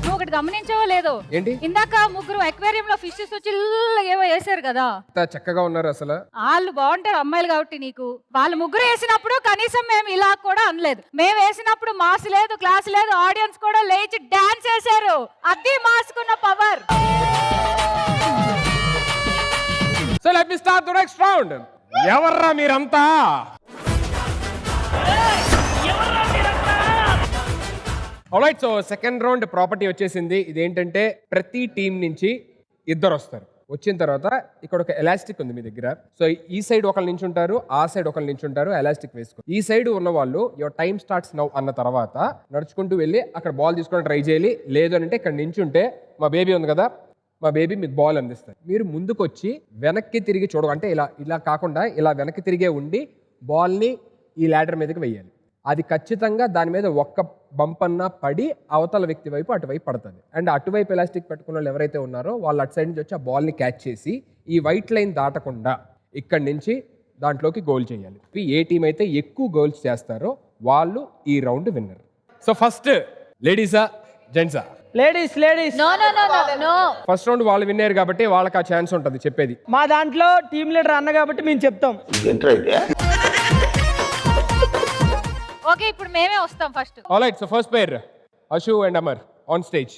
నువ్వు ఒకటి గమనించావో లేదో, ఏంటి? ఇందాక ముగ్గురు అక్వేరియం లో ఫిషెస్ వచ్చి ఏవో వేసారు కదా. ఎంత చక్కగా ఉన్నారు అసలు. వాళ్ళు బాగుంటారు అమ్మాయిలు కాబట్టి నీకు. వాళ్ళు ముగ్గురు వేసినప్పుడు కనీసం మేము ఇలా కూడా అనలేదు. మేము వేసినప్పుడు మాస్ లేదు, క్లాస్ లేదు, ఆడియన్స్ కూడా లేచి డాన్స్ చేశారు. అది మాస్కున్న power. So let me start the next round. ఎవర్రా మీరంతా? Alright, so second round property వచ్చేసింది. ఇదేంటంటే ప్రతి టీం నుంచి ఇద్దరు వస్తారు. వచ్చిన తర్వాత ఇక్కడ ఒక ఎలాస్టిక్ ఉంది మీ దగ్గర. సో ఈ సైడ్ ఒకళ్ళు నించుంటారు, ఆ సైడ్ ఒకళ్ళు నించుంటారు. ఎలాస్టిక్ వేసుకో. ఈ సైడ్ ఉన్న వాళ్ళు యువర్ టైం స్టార్ట్స్ నౌ అన్న తర్వాత నడుచుకుంటూ వెళ్ళి అక్కడ బాల్ తీసుకొని ట్రై చేయాలి. లేదు అని అంటే ఇక్కడ నించుంటే మా బేబీ ఉంది కదా, మా బేబీ మీకు బాల్ అందిస్తారు. మీరు ముందుకు వచ్చి వెనక్కి తిరిగి చూడ, అంటే ఇలా కాకుండా ఇలా వెనక్కి తిరిగే ఉండి బాల్ని ఈ ల్యాడర్ మీదకి వెయ్యాలి. అది ఖచ్చితంగా దాని మీద ఒక్క బంపన్నా పడి అవతల వ్యక్తి వైపు అటువైపు పడుతుంది. అండ్ అటువైపు ఎలాస్టిక్ పెట్టుకున్న వాళ్ళు ఎవరైతే ఉన్నారో వాళ్ళు అటు సైడ్ నుంచి వచ్చి ఆ బాల్ని క్యాచ్ చేసి ఈ వైట్ లైన్ దాటకుండా ఇక్కడి నుంచి దాంట్లోకి గోల్ చేయాలి. ఏ టీం అయితే ఎక్కువ గోల్స్ చేస్తారో వాళ్ళు ఈ రౌండ్ విన్నర్. సో ఫస్ట్ లేడీసా జెంట్సా? Ladies no no no no no. First round వాళ్ళు విన్నారు కాబట్టి వాళ్ళకి ఆ ఛాన్స్ ఉంటుంది చెప్పేది. మా దాంట్లో టీమ్ లీడర్ అన్న కాబట్టి మేము చెప్తాం. ఓకే ఇప్పుడు మేమే వస్తాం first. Alright, so first pair Ashu and Amar on stage.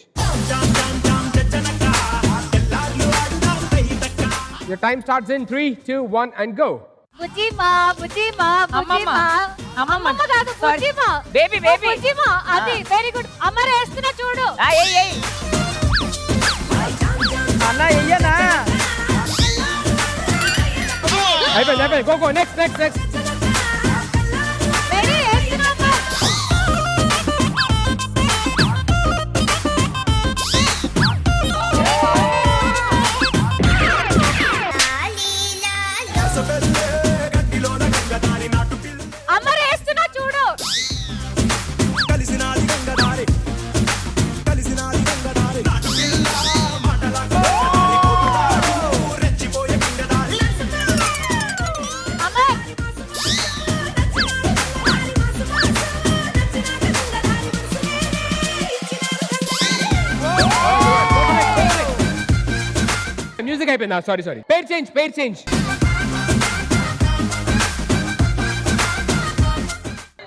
Your time starts in 3, 2, 1 and go. బుజ్జిమా బుజ్జిమా అమ్మమ్మ. అమ్మమ్మ కాదు బుజ్జిమా. బేబీ బేబీ బుజ్జిమా అది వెరీ గుడ్. అమర్ వేస్తున్నా చూడు. అన్న ఎయ్యనా అయిపోయింది, గో నెక్స్ట్. వెరీ వేస్తున్నా అమర్. అమర్ వేస్తున్నా చూడు. అమర్ మ్యూజిక్ అయిపోయిందా? సారీ పేర్ చేంజ్.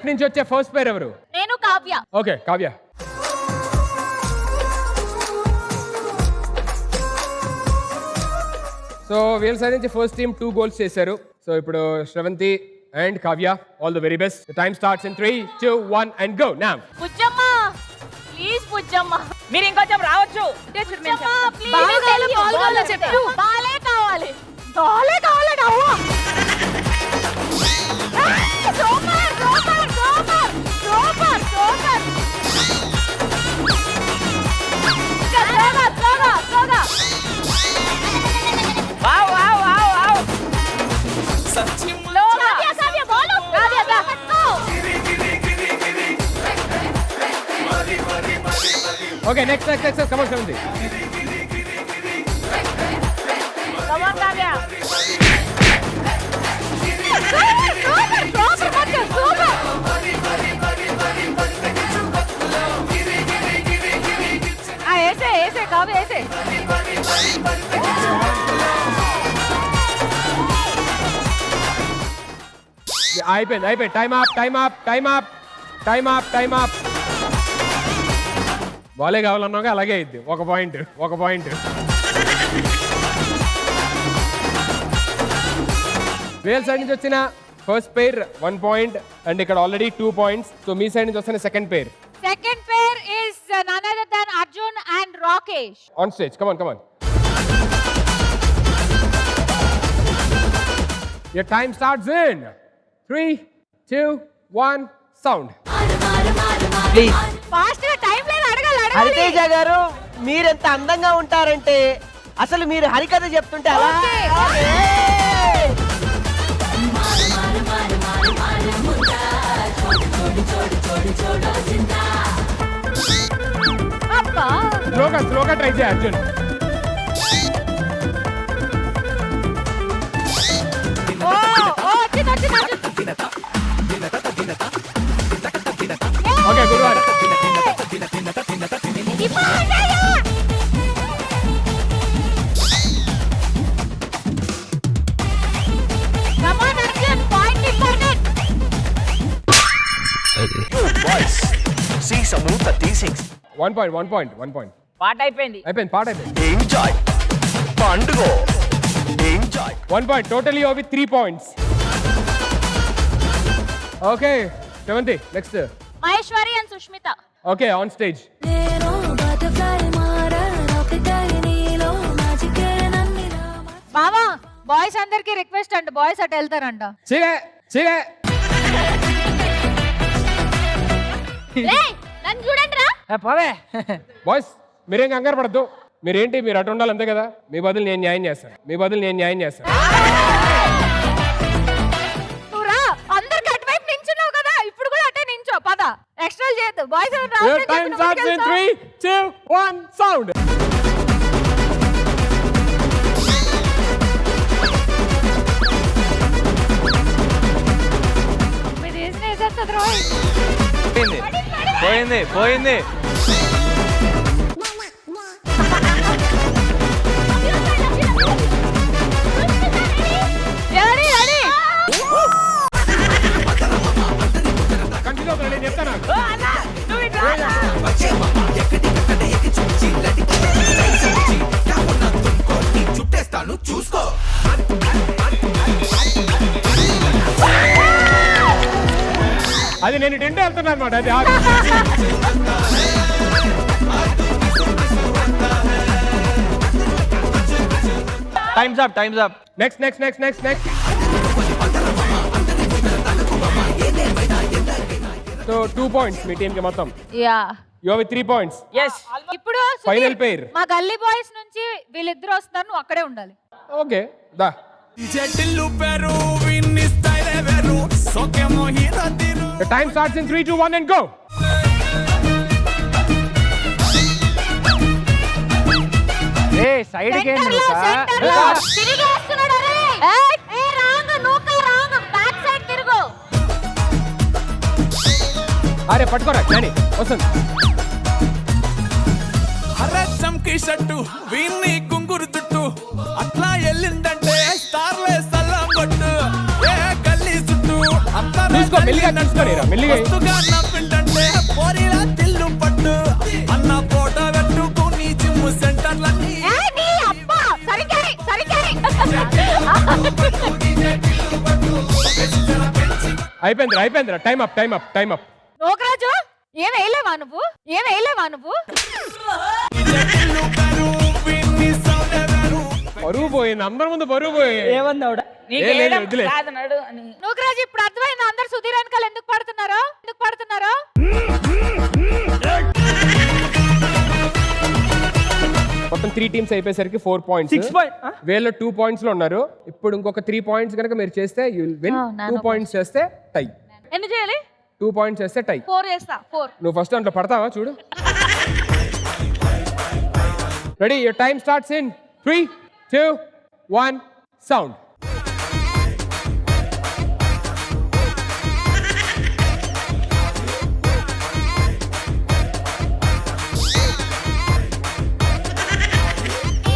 నుంచి వచ్చే ఫస్ట్ పేర్ ఎవరు? నేను కావ్య. ఓకే, కావ్య. సో వీళ్ళ సైడ్ నుంచి ఫస్ట్ టీమ్ 2 goals చేశారు. సో ఇప్పుడు Sravanthi and Kavya, all the very best. Time starts in 3, 2, 1 and go now. Bujjamma please Bujjamma. మీరు ఇంకొంచెం రావచ్చు. బుజ్జమ్మ ప్లీజ్. బాల్ చెప్పు. బాలే కావాలి నవ్వు. సూపర్. త్వరగా. కావ్య బాలు. కావ్య దా. Okay, next come on Sravanthi. Come on, Kavya. ऐसे काव्य ऐसे. అయిపోయింది. Time up. బాలే కావాలన్నాగా అలాగే అయింది. ఒక పాయింట్. వేల్ సైడ్ నుంచి వచ్చిన ఫస్ట్ పేర్ 1 point అండ్ ఇక్కడ ఆల్రెడీ 2 points. సో మీ సైడ్ నుంచి వస్తున్న second pair. Second pair is none other than Arjun and Rakesh. On stage, come on. Your time starts in 3, 2, 1 sound. Please Fast గా time లేదు అడగాలి. హరితేజ గారు మీరెంత అందంగా ఉంటారంటే అసలు మీరు హరికథ చెప్తుంటే అలా అబ్బా స్లోగా ట్రై చేయ అర్జున్. ఓకే, గురువారం. One point. పాట అయిపోయింది. పాట అయిపోయింది. పండుగ 1 point. Totally over 3 points. Okay, Shravanti, next. Maheshwari and Sushmita. Okay, on stage. మామా బాయ్స్ అందరికి రిక్వెస్ట్ అండి, బాయ్స్ అటు వెళ్తారంట. చిలే. నన్ను చూడండి రా. పోవే బాయ్స్ మీరేం కంగారు పడద్దు. మీరు అటు ఉండాలి అంతే కదా. మీ బదులు నేను న్యాయం చేస్తాను. నువ్వు రా, అందరికి అటువైపు నించున్నావు కదా, ఇప్పుడు కూడా అటే నించో. పద, ఎక్స్ట్రా చేయొద్దు. Boys Your time starts in 3, 2, 1 sound. మీరు చేసిన వేసేస్తుంది రోయ్. పోయింది. Continue. అది నేను తింటే వెళ్తున్నా అనమాట. అది times up. Next. So 2 points మీ టీమ్ కి మొత్తం. Yeah you have 3 points. ఇప్పుడు ఫైనల్ పేర్. మా గల్లీ బాయ్స్ నుంచి వీళ్ళిద్దరు వస్తారు, నువ్వు అక్కడే ఉండాలి. ఓకే దా. The time starts in 3, 2, 1 and go. Side కి అరే పట్టుకోరా కానీ వస్తుంది. అరే చంకీ షట్టు వీన్ని గుంగురు చుట్టు అట్లా ఎల్లిందంటే స్టార్లే సల్లం కొట్టు ఏ గల్లీ చుట్టూ అంతా తీసుకో, మెల్లిగా నడుచుకోని రా, మెల్లిగా. నవ్విందంటే పోరీలా తిల్లు పట్టు అన్న ఫోటో పెట్టుకుని జిమ్ సెంటర్లన్నీ అయిపోయిందిరా. Time up. నోకరాజు ఏం వేయలేవా నువ్వు? పరువు పోయింది, అందరి ముందు పరువు పోయింది. ఏమన్నావుడా? వదిలే. నోకరాజు ఇప్పుడు అర్థమైంది అందరు సుధీర్ వెనకాల ఎందుకు పడుతున్నారో. మొత్తం 3 టీమ్స్ అయిపోయేసరికి 4 పాయింట్స్. 6 పాయింట్ వీళ్ళు 2 పాయింట్స్ లో ఉన్నారు. ఇప్పుడు ఇంకొక 3 పాయింట్స్ కనుక మీరు చేస్తే యు విల్ విన్. 2 పాయింట్స్ చేస్తే టై. ఎన్ని చేయాలి? 2 పాయింట్స్ చేస్తే టై. 4 చేస్తా. 4. నువ్వు ఫస్ట్ దాంట్లో పడతావా చూడు. Ready, your time starts in 3, 2, 1 sound.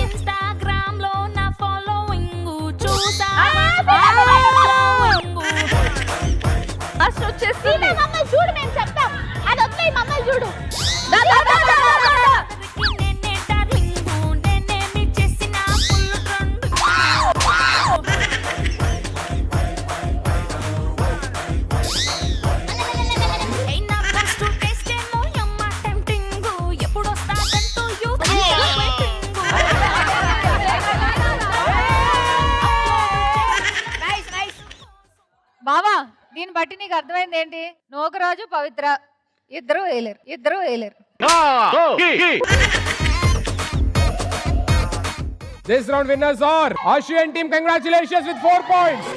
Instagram లో నా ఫాలోయింగ్ చూసా వచ్చేసి మమ్మల్ని చూడు, మేము చెప్తాం. అది వస్తాయి మమ్మల్ని చూడు. బావా దీన్ని బట్టి నీకు అర్థమైంది ఏంటి? నోకరాజు పవిత్ర ఇద్దరు వేయలేరు. This round winners are Ashian team. Congratulations with 4 points.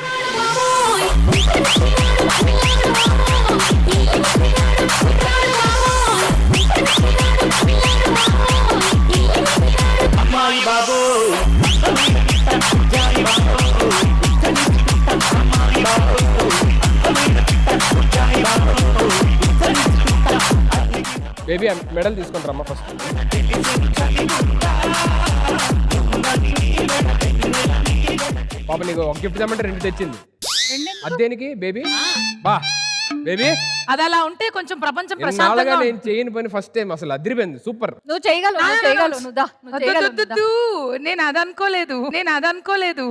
Baby medal తీసుకుంటారమ్మా ఫస్ట్. పాప నీకు ఒక గిఫ్ట్ తెమ్మంటే 2 తెచ్చింది. అదేనికి బేబీ? బా బేబీ, అది అలా ఉంటే కొంచెం ప్రపంచం నాలుగా ప్రశాంతంగా నేను చేయని పని ఫస్ట్ టైం అసలు అదిరిపోయింది. సూపర్. నువ్వు చేయగలవు. నేను అది అనుకోలేదు.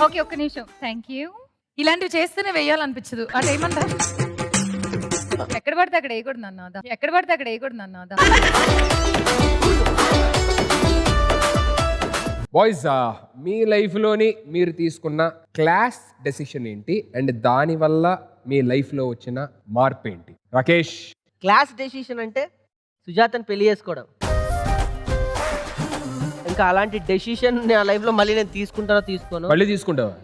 ఓకే ఒక్క నిమిషం. Thank you. ఇలాంటివి చేస్తేనే వేయాలనిపించదు. అంటే ఏమంటారు? ఎక్కడ పడితే అక్కడ వేయకూడదు నాన్న. బాయ్స్, మీ లైఫ్లోని మీరు తీసుకున్న క్లాస్ డెసిషన్ ఏంటి అండ్ దానివల్ల మీ లైఫ్లో వచ్చిన మార్పు ఏంటి? రాకేష్. క్లాస్ డెసిషన్ అంటే సుజాతని పెళ్లి చేసుకోవడం. ఇంకా అలాంటి డెసిషన్ నా లైఫ్లో మళ్ళీ నేను తీసుకోను. మళ్ళీ తీసుకుంటావా?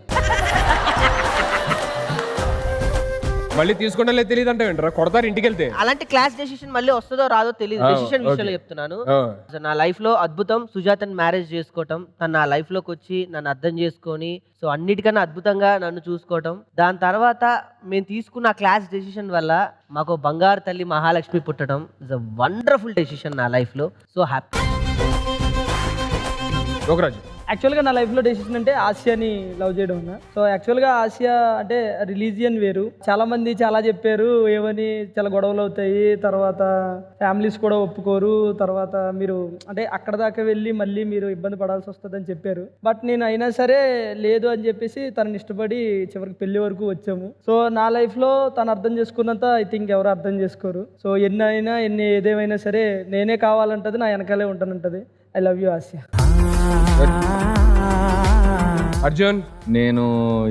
మళ్ళీ తీసుకుంటా లేదు తెలియదు అంటే వింటారా? కొడతారు ఇంటికి వెళ్తే. అలాంటి క్లాస్ డెసిషన్ మళ్ళీ వస్తుందో రాదో తెలియదు. డెసిషన్ విషయంలో చెప్తున్నాను. నా లైఫ్ లో అద్భుతం సుజాతని మ్యారేజ్ చేసుకోవటం. తను నా లైఫ్ లోకి వచ్చి నన్ను అర్థం చేసుకొని సో అన్నిటికన్నా అద్భుతంగా నన్ను చూసుకోవటం. దాని తర్వాత మేము తీసుకున్న క్లాస్ డెసిషన్ వల్ల మాకు బంగారు తల్లి మహాలక్ష్మి పుట్టడం ఇస్ అ వండర్ఫుల్ డెసిషన్ నా లైఫ్ లో. So happy. లోకరాజు. యాక్చువల్గా నా లైఫ్లో డెసిషన్ అంటే ఆసియాని లవ్ చేయడం అన్న. సో యాక్చువల్గా ఆసియా అంటే రిలీజియన్ వేరు. చాలా మంది చాలా చెప్పారు, ఏమని చాలా గొడవలు అవుతాయి, తర్వాత ఫ్యామిలీస్ కూడా ఒప్పుకోరు, తర్వాత మీరు అంటే అక్కడ దాకా వెళ్ళి మళ్ళీ మీరు ఇబ్బంది పడాల్సి వస్తుందని చెప్పారు. బట్ నేను అయినా సరే లేదు అని చెప్పేసి తనని ఇష్టపడి చివరికి పెళ్లి వరకు వచ్చాము. సో నా లైఫ్లో తను అర్థం చేసుకున్నంత ఐ థింక్ ఎవరు అర్థం చేసుకోరు. సో ఎన్ని ఏదేమైనా సరే నేనే కావాలంటది, నా వెనకాలే ఉంటానంటది. I love you Asiya. Arjun, నేను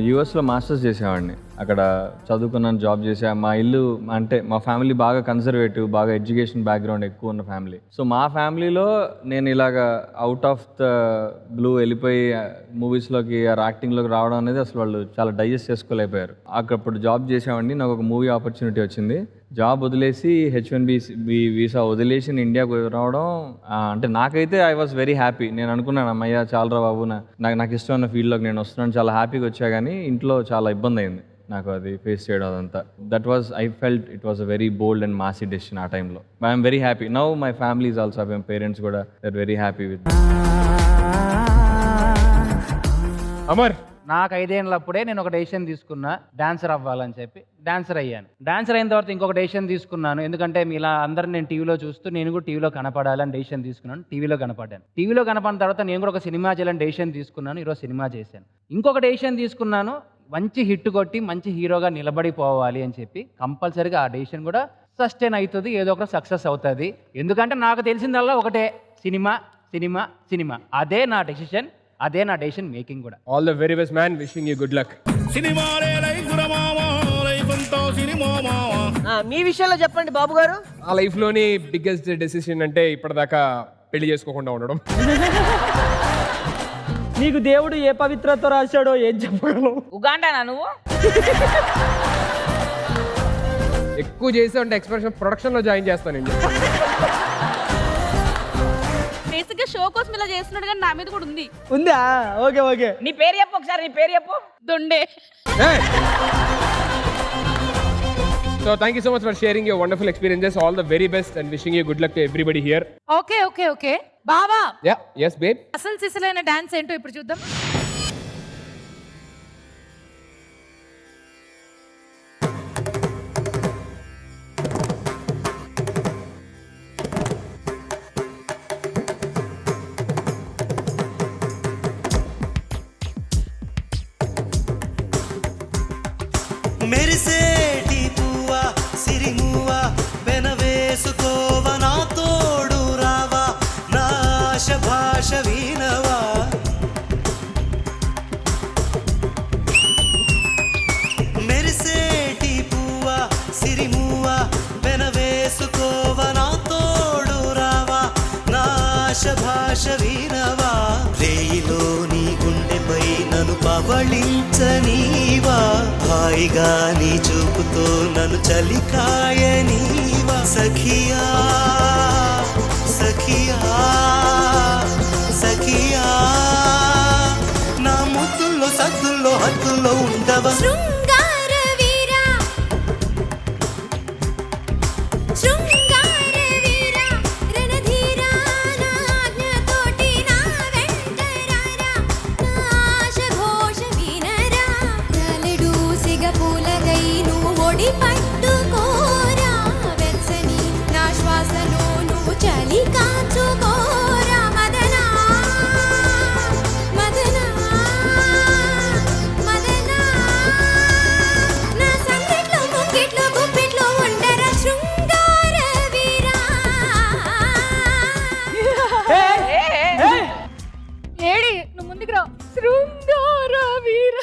యూఎస్లో మాస్టర్స్ చేసేవాడిని. అక్కడ చదువుకున్నాను, జాబ్ చేసా. మా ఇల్లు అంటే మా ఫ్యామిలీ బాగా కన్సర్వేటివ్, బాగా ఎడ్యుకేషన్ బ్యాక్గ్రౌండ్ ఎక్కువ ఉన్న ఫ్యామిలీ. సో మా ఫ్యామిలీలో నేను ఇలాగా అవుట్ ఆఫ్ ద బ్లూ వెళ్ళిపోయి మూవీస్లోకి యాక్టింగ్లోకి రావడం అనేది అసలు వాళ్ళు చాలా డైజెస్ట్ చేసుకోలేకపోయారు. అప్పుడు జాబ్ చేసేవాడిని, నాకు ఒక మూవీ ఆపర్చునిటీ వచ్చింది. జాబ్ వదిలేసి H1B వీసా వదిలేసి ఇండియాకు రావడం అంటే నాకైతే ఐ వాజ్ వెరీ హ్యాపీ. నేను అనుకున్నాను, అమ్మయ్య చాలరా బాబు, నాకు ఇష్టమైన ఫీల్డ్లోకి నేను వస్తున్నాను, చాలా హ్యాపీగా వచ్చా. కానీ ఇంట్లో చాలా ఇబ్బంది అయింది నాకు అది ఫేస్ చేయడం అదంతా. That was I felt it was a very bold and massy decision ఆ టైంలో. I'm very happy now. My family is also, my parents కూడా they are very happy with. Amar, నాకు 5 ఏళ్ళప్పుడే నేను ఒక డెసిషన్ తీసుకున్నా, డాన్సర్ అవ్వాలని చెప్పి. డాన్సర్ అయ్యాను. డాన్సర్ అయిన తర్వాత ఇంకొక డెసిషన్ తీసుకున్నాను, ఎందుకంటే మీలా అందరిని నేను టీవీలో చూస్తూ నేను కూడా టీవీలో కనపడాలని డెసిషన్ తీసుకున్నాను. టీవీలో కనపడ్డాను. టీవీలో కనపడిన తర్వాత నేను కూడా ఒక సినిమా చేయాలని డెసిషన్ తీసుకున్నాను. ఈరోజు సినిమా చేశాను. ఇంకొక డెసిషన్ తీసుకున్నాను, మంచి హిట్ కొట్టి మంచి హీరోగా నిలబడిపోవాలి అని చెప్పి. కంపల్సరీగా ఆ డెసిషన్ కూడా సస్టైన్ అవుతుంది, ఏదో ఒక సక్సెస్ అవుతుంది. ఎందుకంటే నాకు తెలిసిందల్లా ఒకటే, సినిమా సినిమా సినిమా. అదే నా డెసిషన్, అదే నా డెసిషన్ మేకింగ్ కూడా. All the very best man, wishing you good luck. మీ విషయంలో చెప్పండి బాబు గారు. ఆ లైఫ్లోని బిగ్గెస్ట్ డెసిషన్ అంటే ఇప్పటిదాకా పెళ్లి చేసుకోకుండా ఉండడం. నీకు దేవుడు ఏ పవిత్రత రాశాడో ఏం చెప్పగలవు? ఉగాండానా నువ్వు? ఎక్కువ చేసే అంటే ఎక్స్ప్రెషన్ ప్రొడక్షన్లో జాయిన్ చేస్తానండి. బేసిక్గా షో కోసం ఇలా చేస్తున్నాడు, కానీ నా మీద కూడా ఉంది. ఉందా? Okay okay. నీ పేరు చెప్పు ఒకసారి, నీ పేరు చెప్పు. దొండే. So thank you so much for sharing your wonderful experiences. All the very best and wishing you good luck to everybody here. Okay okay okay బావా. Yeah, yes babe. అసలు సిసలైన డాన్స్ ఏంటో ఇప్పుడు చూద్దాం. మెరిసేటి పువ్వా సిరిమువ్వా వెనవేసుకోవ నా తోడు రావా నా ఆశ భాష వినవా మెరిసేటి పువ్వా సిరిమువ్వా వెనవేసుకోవ నా తోడు రావా నా ఆశ భాష వినవా రేయిలో నీ గుండెపై నన్ను పవళించనీవా హాయిగా నీ చూపుతో నన్ను చలికాయనీవా సఖియా సఖియా సఖియా నా ముద్దుల్లో సద్దుల్లో హద్దుల్లో ఉండవా శృంగార వీరా శృంగార వీరా రణధీరా నా ఆజ్ఞతోటి నా వెంట రారా నా ఆశ ఘోష వినరా నలుడు సిగ పూలగై నువ్వు ఒడి పట్టుకోరా వెచ్చని నా శ్వాసను నువ్వు చలి కాచుకోరా మదనా మదనా మదనా నా సంగట్లో ముగ్గిట్లో గుప్పిట్లో ఉండరా శృంగార వీరా ఏడి నువ్వు ముందుకు రా. శృంగార వీర.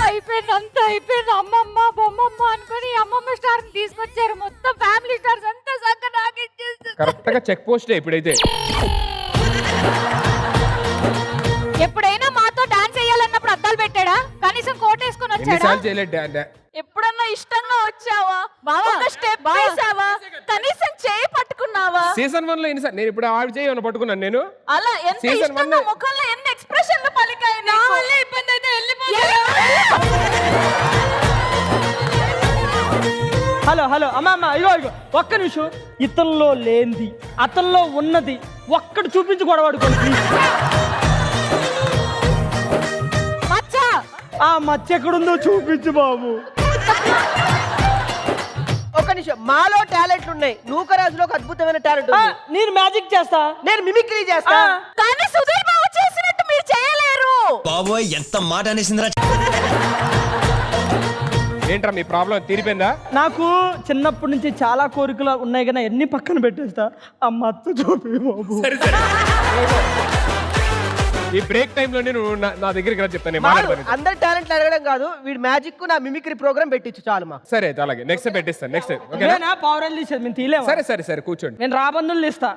అయిపోయింది, అంతా అయిపోయింది. అమ్మమ్మ బొమ్మమ్మ అనుకుని అమ్మమ్మ స్టార్ తీసుకొచ్చారు. మొత్తం ఫ్యామిలీ స్టార్స్ అంతా సంగ నాకిచ్చేస్తారు. కరెక్ట్ గా చెక్ పోస్ట్ ఇప్పుడైతే. ఎప్పుడైనా మాతో డాన్స్ చేయాలన్నప్పుడు అద్దాలు పెట్టాడా? కనీసం కోట్ వేసుకొని వచ్చాడా? ఎన్నిసార్లు చేయలేదు ఎప్పుడన్నా ఇష్టంగా వచ్చావా? ఒక స్టెప్ వేసావా? కనీసం చేయి పట్టుకున్నావా? సీజన్ 1 లో ఎన్నిసార్లు నేను ఇప్పుడు ఆవిడ చేయమని పట్టుకున్నాను నేను. అలా ఎంత Season ఇష్టంగా 1 ముఖంలో ఎన్ని ఎక్స్ప్రెషన్లు పలికాయి. నా వల్ల ఇబ్బంది అయితే హలో హలో అమ్మ అమ్మ ఇగో ఇగో ఒక్క నిమిషం. ఇతనిలో లేంది అతనిలో ఉన్నది ఒక్కటి చూపించి గొడవడుకోండి. ఆ మచ్చ ఎక్కడుందో చూపించు బాబు. ఒక నిమిషం, మాలో టాలెంట్లు ఉన్నాయి, నూకరాజులో ఒక అద్భుతమైన టాలెంట్ ఉంది. నేను మ్యాజిక్ చేస్తా, నేను మిమిక్రీ చేస్తా. కానీ సుధీర్ బాబు చేసినట్టు మీరు చేయలేరు. బాబోయ్ ఎంత మాట అనేసిందిరా. ఏంట్రా మీ ప్రాబ్లం తీరిపోయిందా? నాకు చిన్నప్పటి నుంచి చాలా కోరికలు ఉన్నాయి కానీ ఎన్ని పక్కన పెట్టేస్తా. ఆ మచ్చ చూపి బాబు. ఈ బ్రేక్ టైంలో నేను నా దగ్గరికి రా చెప్తాను, నేను మారు, మాట్లాడతాను. అందరి టాలెంట్లు అడగడం కాదు, వీడి మ్యాజిక్ నా మిమిక్రీ ప్రోగ్రామ్ పెట్టించు చాలు మాకు. సరే అయితే అలాగే నెక్స్ట్ పెట్టిస్తాను. నెక్స్ట్ ఓకేనా? పవర్ తీసేది మేము తీలేము. సరే సరే సరే కూర్చోండి. నేను రాబందులు ఇస్తా.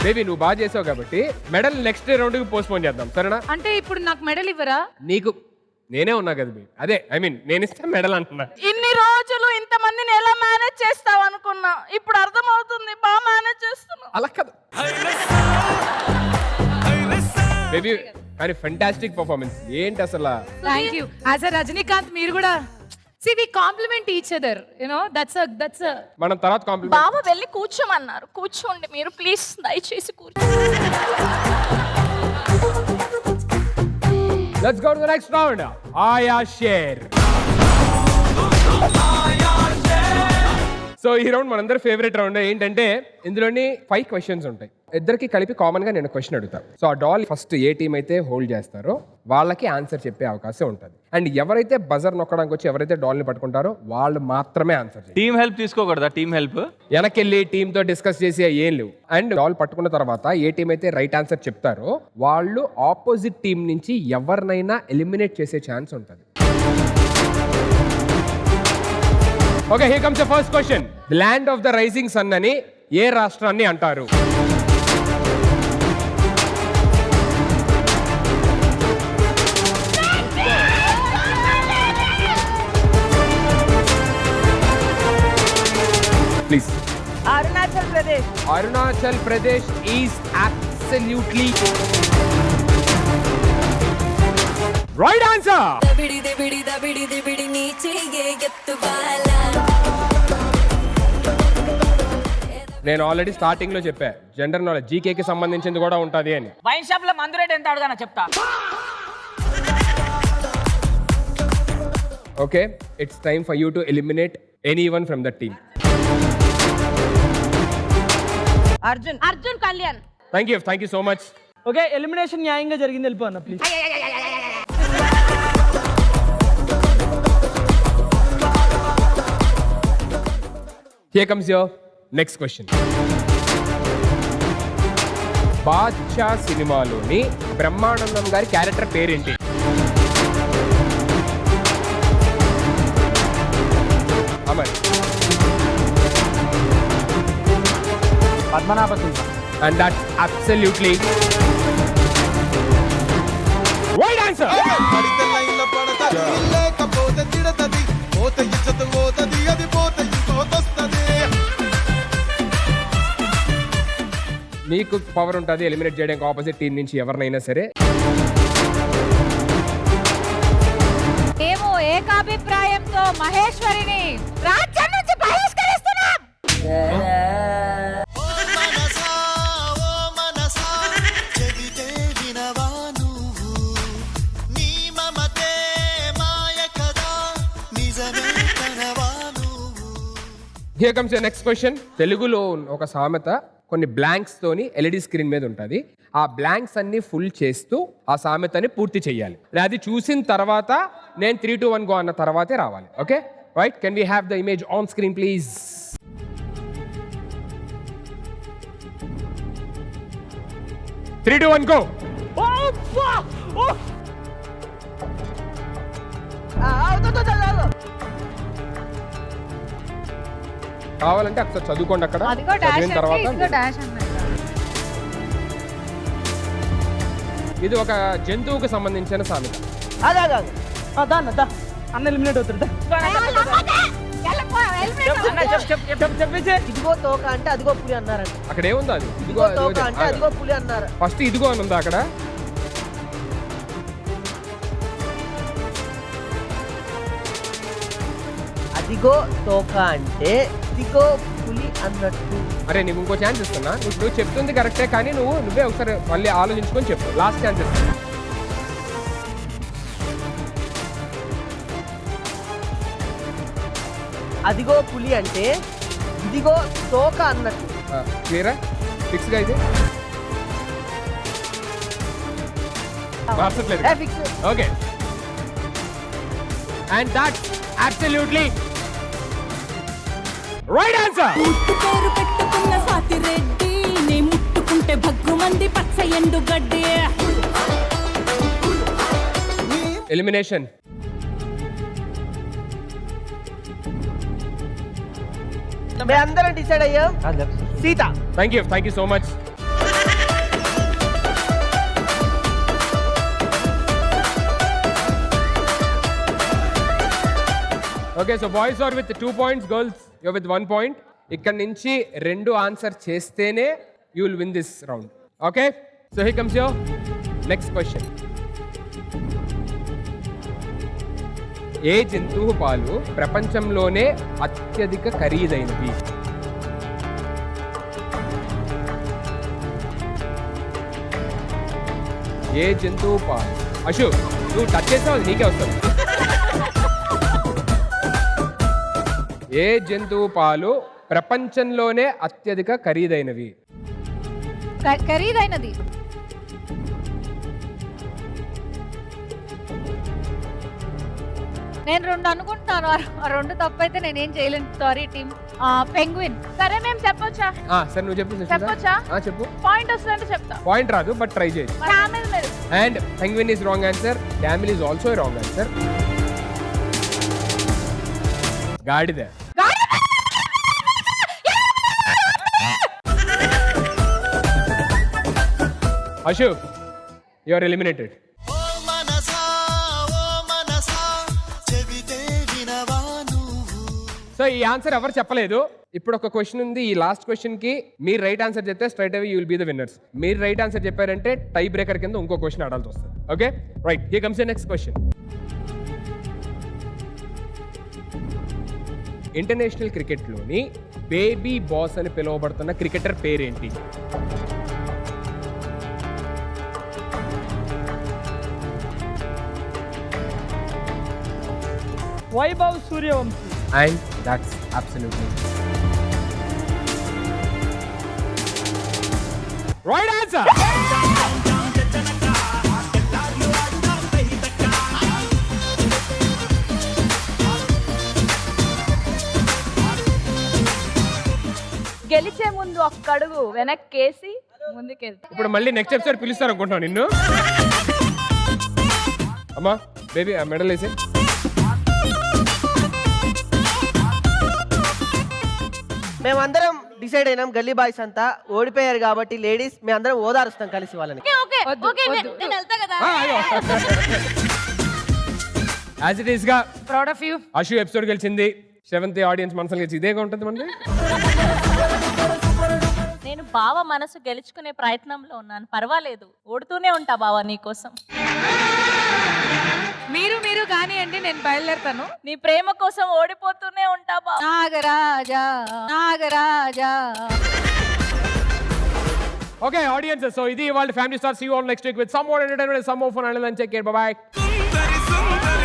బేబీ నువ్వు బాగా చేసావు కాబట్టి మెడల్ నెక్స్ట్ రౌండ్ కి పోస్ట్ పోన్ చేద్దాం, సరేనా? అంటే ఇప్పుడు నాకు మెడల్ ఇవ్వరా? నీకు నేనే ఉన్నా కదా బేబీ, అదే ఐ మీన్ నేను ఇస్తే మెడల్ అంటున్నా. ఇన్ని రోజులు ఇంతమందిని ఎలా మేనేజ్ చేస్తావు అనుకున్నా, ఇప్పుడు అర్థమవుతుంది బాగా మేనేజ్ చేస్తున్నా. అలా కాదు బేబీ, కానీ ఫెంటాస్టిక్ పర్ఫార్మెన్స్ ఏంటి అసలు. Thank you. As a Rajinikanth మీరు కూడా see we compliment each other, you know, that's a మనం తర్వాత కాంప్లిమెంట్. బావ వెళ్ళి కూర్చోమన్నారు, కూర్చోండి మీరు ప్లీజ్, దయచేసి కూర్చోండి. Let's go to the next round. ఆయా షేర్. సో ఈ రౌండ్ మనందరి ఫేవరెట్ రౌండ్. ఏంటంటే ఇందులోని 5 క్వశ్చన్స్ ఉంటాయి, ఇద్దరికి కలిపి కామన్ గా నేను క్వశ్చన్ అడుగుతాను. సో ఆ డాల్ ఫస్ట్ ఏ టీం అయితే హోల్డ్ చేస్తారో వాళ్ళకి ఆన్సర్ చెప్పే అవకాశం ఉంటుంది. అండ్ ఎవరైతే బజర్ నొక్కడానికి వచ్చి ఎవరైతే డాల్ ని పట్టుకుంటారో వాళ్ళు మాత్రమే ఆన్సర్ చేయాలి. టీమ్ హెల్ప్ తీసుకోకూడదా? టీమ్ హెల్ప్ వెనకెళ్ళి టీమ్ తో డిస్కస్ చేసి ఏం లేవు. అండ్ డాల్ పట్టుకున్న తర్వాత ఏ టీం అయితే రైట్ ఆన్సర్ చెప్తారో వాళ్ళు ఆపోజిట్ టీం నుంచి ఎవరినైనా ఎలిమినేట్ చేసే ఛాన్స్ ఉంటుంది. Okay, here comes the first question. The land of the rising sun అని ఏ రాష్ట్రాన్ని అంటారు? Please. Arunachal Pradesh. Arunachal Pradesh is absolutely right answer. దబిడి దబిడి దబిడి దబిడి నీ చెయ్యే ఎత్తు బాలా. నేను ఆల్రెడీ స్టార్టింగ్ లో చెప్పా, జెండర్ నాలెడ్జ్ జీకేకి సంబంధించింది కూడా ఉంటది అని. వైన్ షాప్ లో మందు రేట్ ఎంత అడగానా చెప్తా. Okay, it's time for you to eliminate anyone from the team. Arjun Kalyan. Thank you so much. Okay, elimination న్యాయంగా జరిగింది, వెళ్ళిపో అన్న please. Here comes your next question. Badshah సినిమాలోని బ్రహ్మానందం గారి క్యారెక్టర్ పేరేంటి? అమర్. పద్మనాభ సినిమా. And that's absolutely right answer. లేకపోతే తిడతది, పోత ఇచ్చత పోతది, అది పోత ఇంకోతొస్తది. మీకు పవర్ ఉంటుంది ఎలిమినేట్ చేయడానికి ఆపోజిట్ టీం నుంచి ఎవరినైనా సరే. మేము ఏకాభిప్రాయంతో మహేశ్వరిని రాజ్యం నుంచి బహిష్కరిస్తున్నాం. ఓ మనసా, ఓ మనసా, చెబితే వినవా నువ్వు, నీ మమతే మాయ కదా, నిజమే కనవా నువ్వు. Here comes your next question. తెలుగులో ఒక సామెత కొన్ని బ్లాంక్స్ తోని ఎల్ఈడి స్క్రీన్ మీద ఉంటుంది. ఆ బ్లాంక్స్ అన్ని ఫుల్ చేస్తూ ఆ సామెతని పూర్తి చేయాలి. అది చూసిన తర్వాత నేను 3, 2, 1 గో అన్న తర్వాతే రావాలి. Okay right, can we have the image on screen please? Three, 2, 1 go. కావాలంటే అక్కడ చదువుకోండి, అక్కడ అదిగో చదివిన తర్వాత డాష్ అన్నమాట. ఇది ఒక జంతువుకు సంబంధించిన సామెత. అదే అన్న ఎలిమినేట్ అవుతాడు. చెప్పేసి ఇదిగో తోక అంటే అదిగో పులి అన్నారంట. అక్కడ ఏముంది? అది ఇదిగో తోక అంటే అదిగో పులి అన్నారు. ఫస్ట్ ఇదిగో అని ఉందా అక్కడ? అదిగో తోక అంటే ఇదిగో పులి అన్నట్టు. అరే నీకు ఇంకో ఛాన్స్ ఇస్తున్నా. నువ్వు చెప్తుంది కరెక్టే, కానీ నువ్వే ఒకసారి మళ్ళీ ఆలోచించుకొని చెప్పు. లాస్ట్ ఛాన్స్ ఇస్తున్నా. అదిగో పులి అంటే ఇదిగో తోక అన్నట్టు. క్లియరా? ఫిక్స్గా ఇది మార్చట్లేదు. Fix. Okay, and that absolutely right answer. పేరు పెట్టుకున్న సాతి రెడ్డి నీ ముట్టుకుంటే భగ్గు మంది పచ్చ ఎండు గడ్డి. ఎలిమినేషన్. మేమందరం డిసైడ్ అయ్యాం Sita. Thank you so much. Okay, so boys are with 2 points, girls you with 1 point. ఇక్కడ నుంచి 2 ఆన్సర్ చేస్తేనే you will win this round. Okay, so here comes your next question. ఏ జంతువు పాలు ప్రపంచంలోనే అత్యధిక ఖరీదైనవి? ఏ జంతువు పాలు? అశు, నువ్వు టచ్ చేసావు, అది నీకే వస్తుంది. ఏ జంతువు పాలు ప్రపంచంలోనే అత్యధిక ఖరీదైనవి? ఖరీదైనది నేను 2 అనుకుంటున్నాను. ఆ 2 తప్పైతే నేనేం చేయలేను. Sorry team. పెంగ్విన్. సరే మేము చెప్పొచ్చా? సరే నువ్వు చెప్పు. చెప్పొచ్చా? చెప్పు. పాయింట్ వస్తుందంటే చెప్తా. పాయింట్ రాదు, బట్ ట్రై చేయి. Camel milk. And penguin is wrong answer. Camel is also wrong answer. గాడిద. Ashu, you are eliminated. So ఈ ఆన్సర్ ఎవరు చెప్పలేదు. ఇప్పుడు ఒక క్వశ్చన్ ఉంది. ఈ లాస్ట్ క్వశ్చన్ కి మీరు రైట్ ఆన్సర్ చెప్తే straight away you will be the winners. మీరు రైట్ ఆన్సర్ చెప్పారంటే టై బ్రేకర్ కింద ఇంకో క్వశ్చన్ ఆడాల్సి వస్తుంది. Okay, right, here comes the next question. International క్రికెట్లోని బేబీ బాస్ అని పిలువబడుతున్న క్రికెటర్ పేరేంటి? Vaibhav Suryavanshi. And that's absolutely right answer. గెలిచే ముందు ఒక్క అడుగు వెనక్కేసి ముందుకెళ్తా. ఇప్పుడు మళ్ళీ నెక్స్ట్ ఎపిసోడ్ పిలుస్తారు అనుకుంటున్నాను నిన్ను. అమ్మా బేబీ ఆ మెడల్ వేసి. మేమందరం డిసైడ్ అయినాం, గల్లీ బాయ్స్ అంతా ఓడిపోయారు కాబట్టి లేడీస్ మేమందరం ఓదారుస్తాం కలిసి వాళ్ళని. నేను వెళ్తా కదా. యాజ్ ఇట్ ఈస్ గా proud of you. Ashu episode గెలిచింది, శ్రవంతి ఆడియన్స్ మనసులు గెలిచి ఇదేగా ఉంటుంది మనది. నేను బావ మనసు గెలుచుకునే ప్రయత్నంలో ఉన్నాను. పర్వాలేదు, ఓడుతూనే ఉంటా బావ నీకోసం. మీరు కానివ్వండి, నేను బయలుదేరుతాను. నీ ప్రేమ కోసం ఓడిపోతూనే ఉంటా బావ. Nagaraja Nagaraja. Okay, audiences, so ఇది ఇవాళ family star. See you all next week with some more entertainment and some more fun. Until then, take care. Bye bye.